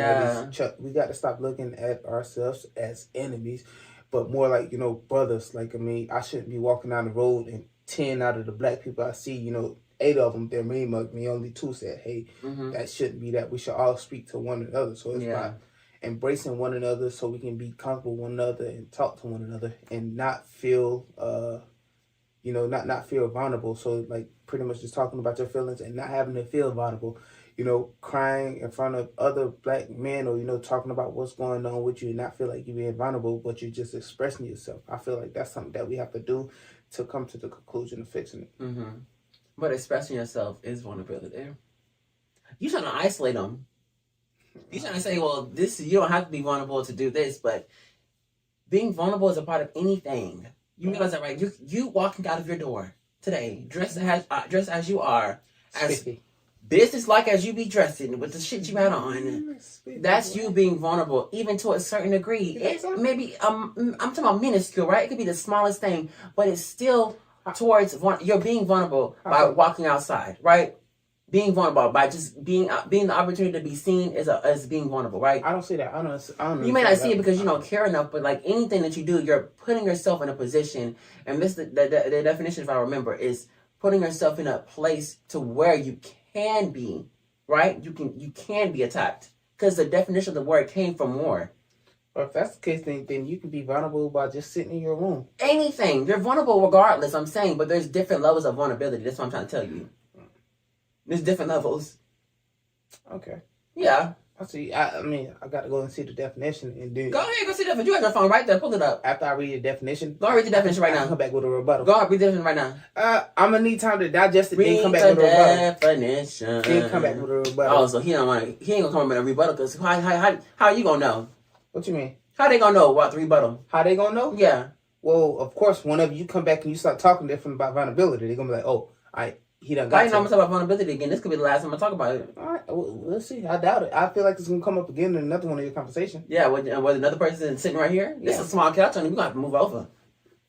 we got to stop looking at ourselves as enemies, but more like, you know, brothers. Like, I mean, I shouldn't be walking down the road and 10 out of the black people I see, you know, 8 of them, they're mean mug me. Only 2 said, hey, mm-hmm. that shouldn't be that. We should all speak to one another. So it's about embracing one another so we can be comfortable with one another and talk to one another and not feel, you know, not feel vulnerable. So like pretty much just talking about your feelings and not having to feel vulnerable. You know, crying in front of other black men, or, you know, talking about what's going on with you and not feel like you're being vulnerable, but you're just expressing yourself. I feel like that's something that we have to do to come to the conclusion of fixing it. Mm-hmm. But expressing yourself is vulnerability. You're trying to isolate them. You're trying to say, well, you don't have to be vulnerable to do this, but being vulnerable is a part of anything. You realize that, right? You walking out of your door today, dressed as you are, as business-like as you be dressing with the shit you had on. That's you being vulnerable, even to a certain degree. Maybe I'm talking about minuscule, right? It could be the smallest thing, but it's still towards you're being vulnerable by walking outside, right? Being vulnerable by just being the opportunity to be seen as being vulnerable, right? I don't see that. I don't. You may not see it because you don't care enough, but like anything that you do, you're putting yourself in a position, and this the definition, if I remember, is putting yourself in a place to where you can be, right? You can be attacked, because the definition of the word came from war. Well, if that's the case, then you can be vulnerable by just sitting in your room. Anything. You're vulnerable regardless, I'm saying, but there's different levels of vulnerability. That's what I'm trying to tell you. There's different levels. Okay. Yeah. I see. I mean, I got to go and see the definition and then. Go ahead, go see the definition. You have your phone right there. Pull it up. After I read the definition. Go read the definition right now. Come back with a rebuttal. Go ahead, read the definition right now. I'm gonna need time to digest it. Read then come back with a rebuttal. Definition. Then come back with a rebuttal. Oh, so he ain't gonna come with a rebuttal, because how are you gonna know? What you mean? How they gonna know about the rebuttal? How they gonna know? Yeah. Well, of course, whenever you come back and you start talking different about vulnerability, they're gonna be like, oh, he done got I know I'm gonna talk about vulnerability again. This could be the last time I talk about it. All right, we'll see. I doubt it. I feel like it's gonna come up again in another one of your conversations. Yeah, with another person sitting right here. This is a small couch, and we're gonna have to move over.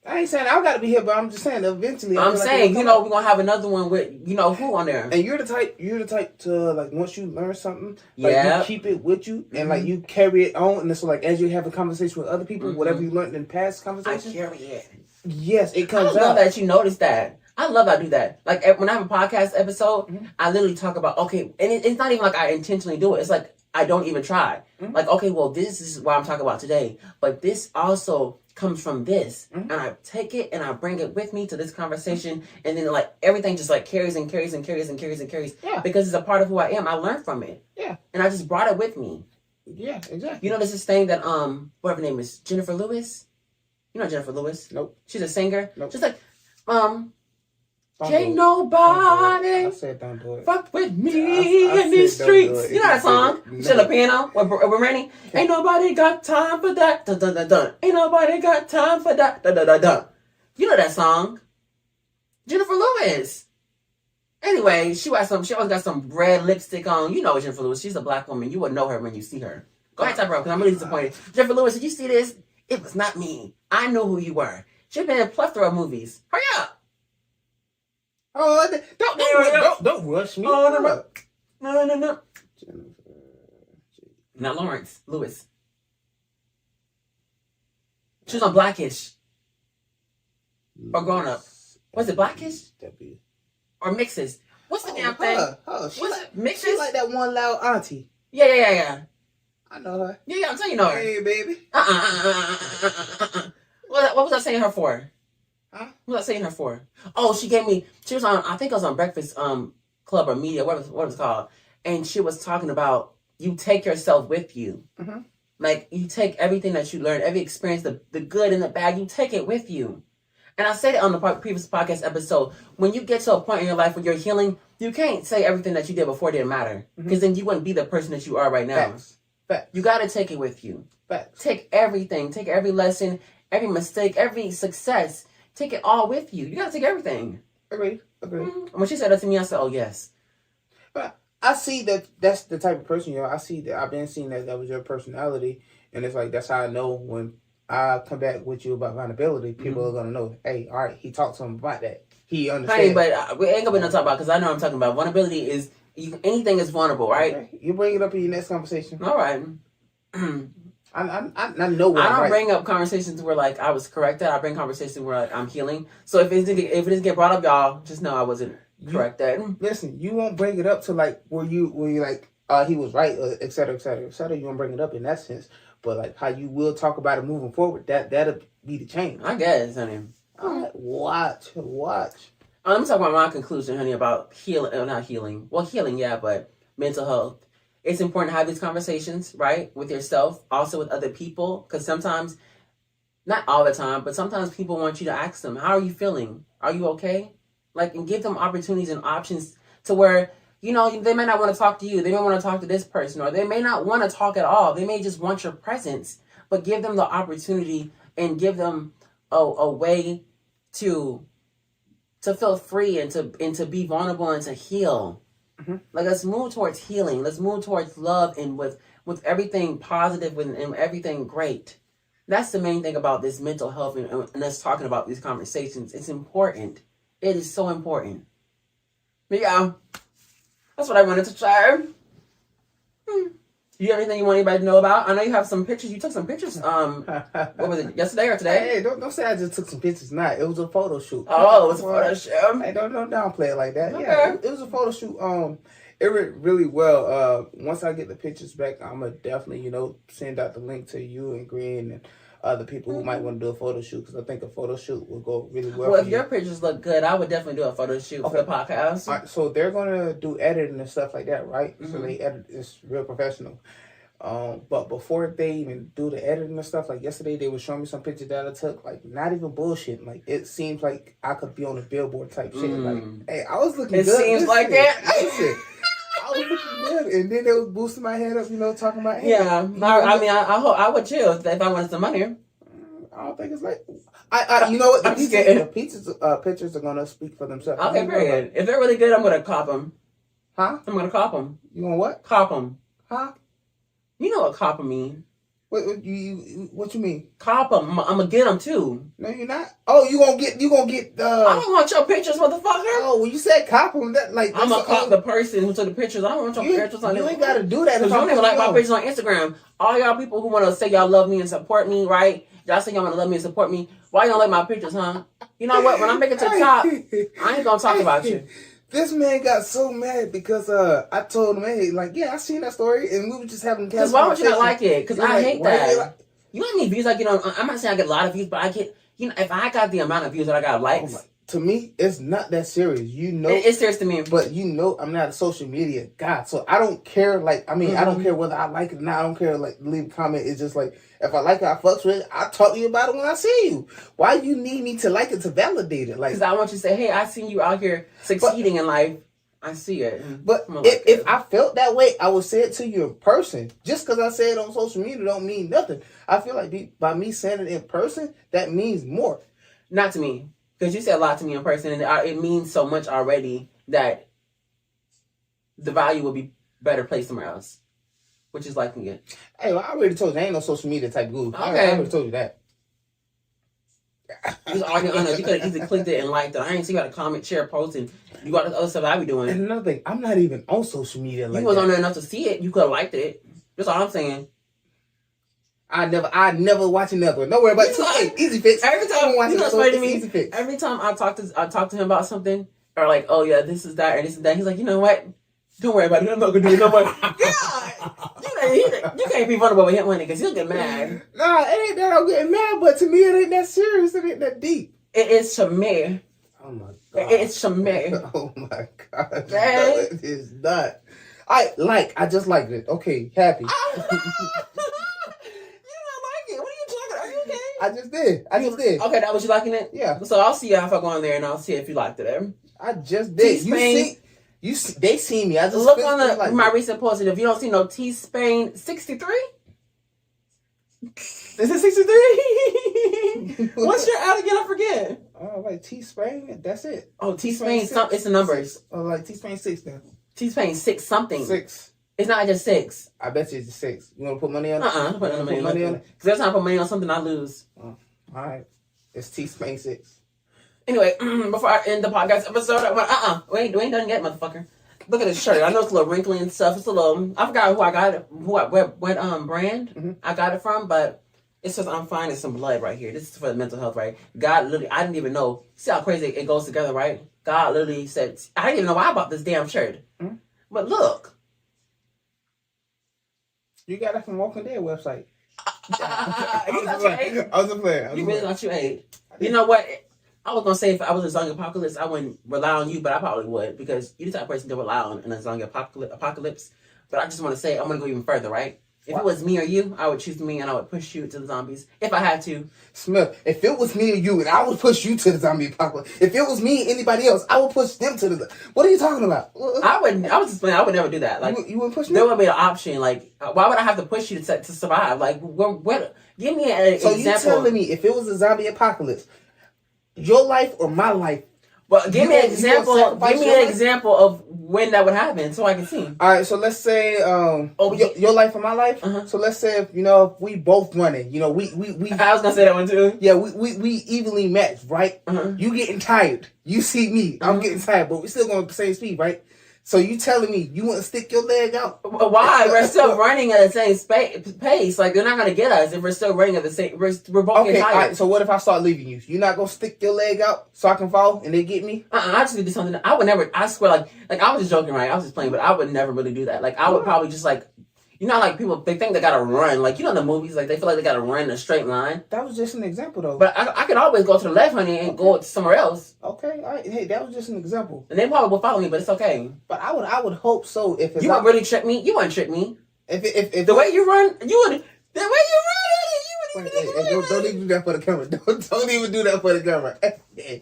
I ain't saying I gotta be here, but I'm just saying eventually. I'm saying, we're gonna have another one with who on there. And you're the type to, like, once you learn something, like, you keep it with you and like you carry it on, and so like as you have a conversation with other people, whatever you learned in past conversations, I carry it. Yes, it comes out. I love that you noticed that. I love that I do that. Like when I have a podcast episode, I literally talk about, okay, and it's not even like I intentionally do it. It's like I don't even try. Like, okay, well, this is what I'm talking about today, but this also comes from this, and I take it and I bring it with me to this conversation, and then like everything just like carries and carries and carries and carries and carries. Yeah, because it's a part of who I am. I learned from it. Yeah, and I just brought it with me. Yeah, exactly. You know, there's this thing that whatever her name is, Jennifer Lewis. You know Jennifer Lewis? Nope. She's a singer. Nope. She's like, can't nobody I said don't do it. Fuck with me in these streets. You know that song? Filipino with Rennie. Ain't nobody got time for that. Dun, dun, dun, dun. Ain't nobody got time for that. Dun, dun, dun, dun. You know that song? Jennifer Lewis. Anyway, she always got some red lipstick on. You know Jennifer Lewis. She's a black woman. You would know her when you see her. Go ahead, type her up, because I'm really disappointed. Jennifer Lewis, did you see this? It was not me. I know who you were. She's been in a plethora of movies. Hurry up. Oh, don't rush me. Oh, no. Jennifer. Not Lawrence. Lewis. She was on Blackish. Or Grown Up. Was it Blackish? Or Mixes? What's the damn thing? Mixes? She like that one loud auntie. Yeah. I know her. Yeah, I'm telling you know her. Hey, baby. What was I saying her for? Huh? What was I saying her for? Oh, she was on, I think I was on Breakfast Club or Media, what was it called? And she was talking about you take yourself with you. Mm-hmm. Like, you take everything that you learn, every experience, the good and the bad, you take it with you. And I said it on the previous podcast episode, when you get to a point in your life where you're healing, you can't say everything that you did before didn't matter. Because then you wouldn't be the person that you are right now. Facts. You got to take it with you. Facts. Take everything. Take every lesson, every mistake, every success. Take it all with you. You got to take everything. Agreed. When she said that to me, I said, oh, yes. But I see that's the type of person you are. I see that. I've been seeing that was your personality. And it's like, that's how I know when I come back with you about vulnerability, people are going to know, hey, all right, he talked to him about that. He understands. Honey, but we ain't going to be no talk about, because I know what I'm talking about. Vulnerability is, anything is vulnerable, right? Okay. You bring it up in your next conversation. All right. I know what I don't bring up conversations where, like, I was corrected. I bring conversations where, like, I'm healing. So if it doesn't get brought up, y'all, just know I wasn't corrected. Listen, you won't bring it up to, like, where you like, he was right, et cetera, et cetera, et cetera. You won't bring it up in that sense. But, like, how you will talk about it moving forward, that'll be the change. I guess, honey. All right, watch. I'm talking about my conclusion, honey, about healing. Not healing. Well, healing, yeah, but mental health. It's important to have these conversations, right? With yourself, also with other people. Because sometimes, not all the time, but sometimes people want you to ask them, how are you feeling? Are you okay? Like, and give them opportunities and options to where, you know, they may not want to talk to you. They may want to talk to this person, or they may not want to talk at all. They may just want your presence, but give them the opportunity and give them a way to feel free and to be vulnerable and to heal. Like, let's move towards healing. Let's move towards love and with everything positive and everything great. That's the main thing about this mental health and us talking about these conversations. It's important. It is so important. But yeah, that's what I wanted to share. You have anything you want anybody to know about? I know you have some pictures. You took some pictures. What was it? Yesterday or today? Hey, don't say I just took some pictures. Nah, it was a photo shoot. Oh, it was a photo shoot. Hey, don't downplay it like that. Okay. Yeah, it was a photo shoot. It went really well. Once I get the pictures back, I'm gonna definitely, send out the link to you and Green and other people who might want to do a photo shoot, because I think a photo shoot will go really well. Well, if your pictures look good, I would definitely do a photo shoot for the podcast. All right, so they're gonna do editing and stuff like that, right? So they edit. It's real professional. But before they even do the editing and stuff, like yesterday, they were showing me some pictures that I took, like not even bullshit. Like, it seems like I could be on a billboard type shit. Like, hey, I was looking good. It seems like that. Listen, I was looking good, and then they was boosting my head up, talking about. Hey, yeah, I mean, I hope I would chill if I wanted some money. I don't think it's like you know what, the pictures are gonna speak for themselves. Okay, period. If they're really good, I'm gonna cop them. Huh? I'm gonna cop them. You gonna what? Cop them. Huh? You know what cop them mean? What you mean? Cop them. I'm gonna get them too. No, you're not. Oh, you gonna get I don't want your pictures, motherfucker. Oh, well, you said cop them. That like I'm gonna cop the person who took the pictures. I don't want your pictures on. You ain't gotta do that. Because you don't even like my pictures on Instagram. All y'all people who want to say y'all love me and support me, right? Y'all say y'all want to love me and support me. Why you don't like my pictures, huh? You know what? When I make it to the top, I ain't gonna talk about you. This man got so mad because I told him, hey, like, yeah, I seen that story, and we were just having. Because why would you not like it? Because I hate that. You know how many views I get on? I'm not saying I get a lot of views, but I get. If I got the amount of views that I got likes. To me, it's not that serious. It's serious to me. But I'm not a social media guy, so I don't care. Like, I mean, I don't care whether I like it or not. I don't care. Like, leave a comment. It's just like, if I like it, I fucks with it. I'll talk to you about it when I see you. Why you need me to like it to validate it? Like, because I want you to say, hey, I seen you out here succeeding in life. I see it. But if I felt that way, I would say it to you in person. Just because I say it on social media don't mean nothing. I feel like by me saying it in person, that means more. Not to me. Because you said a lot to me in person, and it means so much already that the value will be better placed somewhere else, which is liking it. Hey, well, I already told you, I ain't no social media type guru. Okay. I already told you that. You could have easily clicked it and liked it. I ain't see you got to comment, share, post, and you got the other stuff I be doing. And another thing, I'm not even on social media like that. You was on there enough to see it. You could have liked it. That's all I'm saying. I never watch another one. Don't worry about it. Hey, easy fix. Every time, watch what's funny to me? Easy fix. Every time I talk to him about something, or like, oh yeah, this is that, or this is that. He's like, you know what? Don't worry about it. I'm not gonna do it no more. God, you can't be vulnerable with him, honey, because he'll get mad. Nah, it ain't that I'm getting mad, but to me it ain't that serious. It ain't that deep. It is to me. Oh my god. It's to me. Oh my god. Okay. No, it is not. I just like it. Okay, happy. I just did. Okay, that was you liking it? Yeah. So I'll see if I go on there and I'll see if you liked it. I just did. T-Spain, you see, they see me. I just look on my recent post. If you don't see no T-Spain 63, is it 63? What's your ad again? I forget. Like T-Spain. That's it. Oh, T-Spain. It's the numbers. Like T-Spain 6 then. T-Spain 6 something. 6. It's not just 6. I bet you it's 6. You want to put money on it? Don't put money on it. Because every time I put money on something, I lose. All right. It's T-Spain 6. Anyway, before I end the podcast episode, I went, we ain't done yet, motherfucker. Look at this shirt. I know it's a little wrinkly and stuff. It's a little, I forgot who I got it, what brand I got it from, but it says I'm finding some blood right here. This is for the mental health, right? God literally, I didn't even know. See how crazy it goes together, right? God literally said, I didn't even know why I bought this damn shirt. Mm-hmm. But look. You got it from Walking Dead website. I was a player. You really thought you ate. You know what? I was going to say if I was a zombie apocalypse, I wouldn't rely on you, but I probably would. Because you're the type of person to rely on in a zombie apocalypse. But I just want to say, I'm going to go even further, right? If it was me or you, I would choose me and I would push you to the zombies. If I had to. Smith, if it was me or you, and I would push you to the zombie apocalypse. If it was me and anybody else, I would push them to the... What are you talking about? I was explaining, I would never do that. Like, you wouldn't push me? There would be an option. Like, why would I have to push you to survive? Like, what? Give me an example. So you telling me if it was a zombie apocalypse, your life or my life? Well, give me an example. Give me an example of when that would happen, so I can see. All right, so let's say your life or my life. Uh-huh. So let's say if we both running. We. I was gonna say that one too. Yeah, we evenly matched, right? Uh-huh. You getting tired. You see me. I'm getting tired, but we still going at the same speed, right? So you telling me you want to stick your leg out? Why? We're still running at the same pace. Like, they're not going to get us if we're still running at the same... We're both getting tired. Right, so what if I start leaving you? You're not going to stick your leg out so I can fall and they get me? I just do something... I would never... I swear, like I was just joking, right? I was just playing, but I would never really do that. Like, I would probably just, like... like people, they think they gotta run. Like, in the movies, like, they feel like they gotta run in a straight line. That was just an example, though. But I could always go to the left, honey, and go somewhere else. Okay, all right. Hey, that was just an example. And they probably will follow me, but it's okay. But I would hope so. If you wouldn't really trick me. You wouldn't trick me. If the way you run, you would. The way you run, don't even do that for the camera. Don't even do that for the camera. Hey,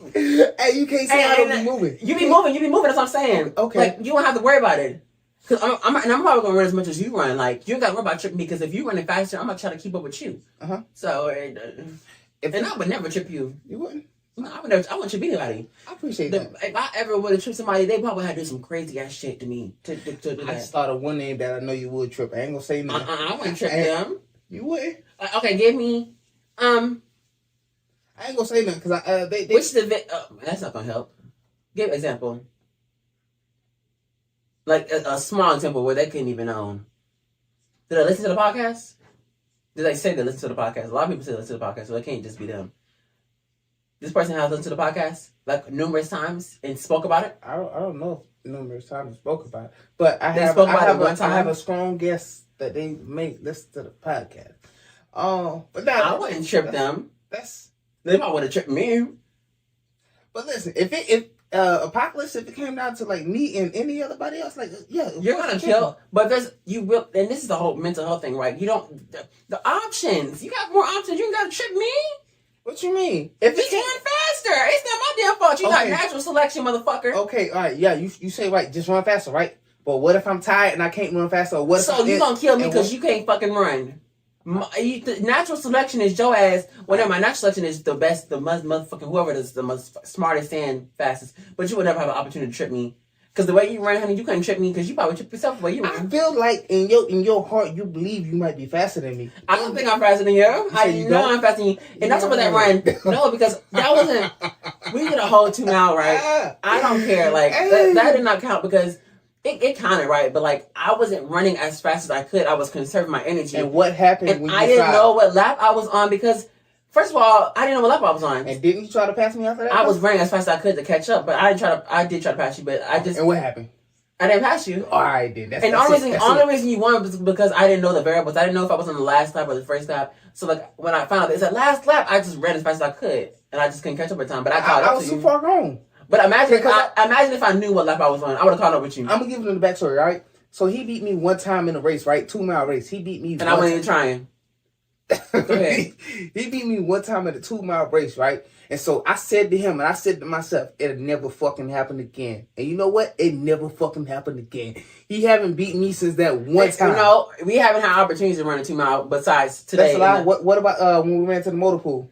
you can't say I don't be moving. You be moving. That's what I'm saying. Okay. Like, you don't have to worry about it. Cause I'm probably gonna run as much as you run. Like, you ain't gotta worry about tricking me. Because if you running faster, I'm gonna try to keep up with you. So, I would never trip you. You wouldn't? No, I wouldn't trip anybody. I appreciate that. If I ever would have tripped somebody, they probably had to do some crazy ass shit to me to do that. I just thought of one name that I know you would trip. I ain't gonna say nothing. I wouldn't trip them. You wouldn't? Okay, give me I ain't gonna say nothing because they which that's not gonna help. Give an example. Like a small example where they couldn't even own. Did they listen to the podcast? Did they say they listen to the podcast? A lot of people say they listen to the podcast, so it can't just be them. This person has listened to the podcast like numerous times and spoke about it. I don't know if numerous times spoke about it, but I have a strong guess that they may listen to the podcast. But I wouldn't trip them. They probably would have tripped me. But listen, if apocalypse, if it came down to like me and any other else, like you're gonna kill. But you will, and this is the whole mental health thing, right? You don't the options. You got more options. You gotta trip me. What you mean? If it's run faster, it's not my damn fault. You got natural selection, motherfucker. Okay, all right, yeah, you say right, just run faster, right? But what if I'm tired and I can't run faster? Or what? So you gonna kill me because you can't fucking run? Natural selection is your ass. Whatever. My natural selection is the best, the most motherfucking whoever is the most smartest and fastest. But you would never have an opportunity to trip me. Because the way you run, honey, you couldn't trip me because you probably trip yourself the way you run. I feel like in your heart, you believe you might be faster than me. I don't think I'm faster than you. I know I'm faster than you. And that's about that run. No, because that wasn't... We did a whole 2 mile, right? I don't care. Like, that did not count because It kind of right, but like I wasn't running as fast as I could. I was conserving my energy. And what happened? And I didn't know what lap I was on because, first of all, I didn't know what lap I was on. And didn't you try to pass me after that? I was running as fast as I could to catch up, but I did try to pass you, but I just. And what happened? I didn't pass you. Oh, I did. And the only reason you won was because I didn't know the variables. I didn't know if I was on the last lap or the first lap. So like when I found out it said last lap, I just ran as fast as I could, and I just couldn't catch up with time. But I caught up. I was too far gone. But imagine if I knew what lap I was on, I would have caught up with you. I'm gonna give you the backstory, right? So he beat me one time in a race, right? 2-mile race. He beat me, and I wasn't even trying. Go ahead. He beat me one time at a 2-mile race, right? And so I said to him, and I said to myself, it'll never fucking happen again. And you know what? It never fucking happened again. He haven't beat me since that one time. You know, we haven't had opportunities to run a 2-mile besides today. That's a lie. What about when we ran to the motor pool?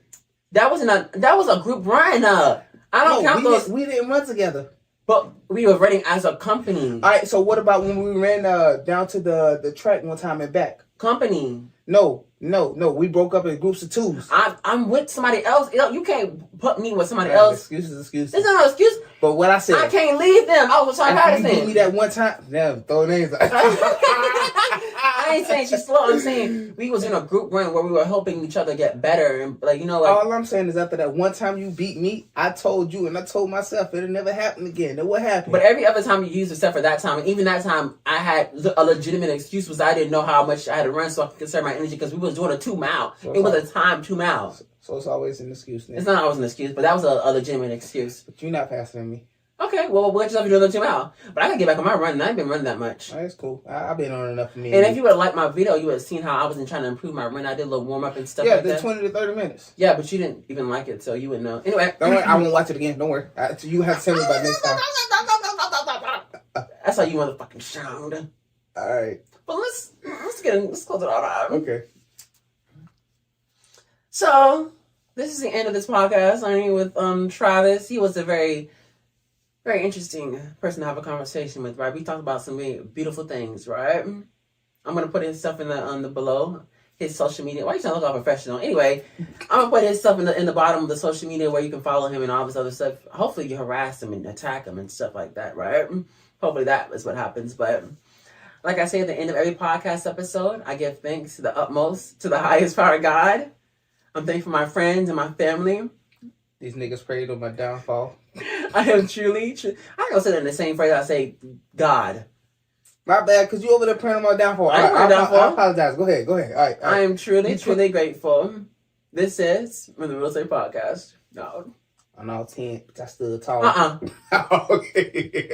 That was a group run. I don't count those. We didn't run together. But we were running as a company. All right, so what about when we ran down to the track one time and back? Company. No. We broke up in groups of 2s. I'm with somebody else. You can't put me with somebody else. Excuses. It's not an excuse. But what I said, I can't leave them. I was trying to you beat me that one time. Damn, throw names out. I ain't saying she's slow. I'm saying we was in a group run where we were helping each other get better, and like all I'm saying is after that one time you beat me, I told you and I told myself it'll never happen again. Then what happened? But every other time you used except for that time, and even that time, I had a legitimate excuse was I didn't know how much I had to run, so I could conserve my energy because we was doing a 2-mile. It was a time 2 miles. So it's always an excuse. Then. It's not always an excuse, but that was a legitimate excuse. But you're not faster than me. Okay, well, we'll let yourself do another 2 mile. But I can get back on my run, and I ain't been running that much. Oh, that's cool. I've been on enough for me. And if you would have liked my video, you would have seen how I wasn't trying to improve my run. I did a little warm up and stuff like that. Yeah, the 20 to 30 minutes. Yeah, but you didn't even like it, so you wouldn't know. Anyway. Don't worry, I won't watch it again. Don't worry. You have to tell me about next time. That's how you motherfucking sound. All right. But let's close it all out. Okay. So, this is the end of this podcast. I'm with Travis. He was a very, very interesting person to have a conversation with, right? We talked about some really beautiful things, right? I'm gonna put his stuff in the below his social media. Why are you trying to look all professional? Anyway, I'm gonna put his stuff in the bottom of the social media where you can follow him and all this other stuff. Hopefully, you harass him and attack him and stuff like that, right? Hopefully, that is what happens. But like I say at the end of every podcast episode, I give thanks to the utmost, to the highest power, God. I'm thankful for my friends and my family. These niggas prayed on my downfall. I am truly. I ain't gonna say that in the same phrase I say God. My bad, because you over there praying on my downfall. I apologize. Go ahead. All right. I am truly grateful. This is NTheRealestWay podcast. No. I'm all 10, but I stood tall. Okay.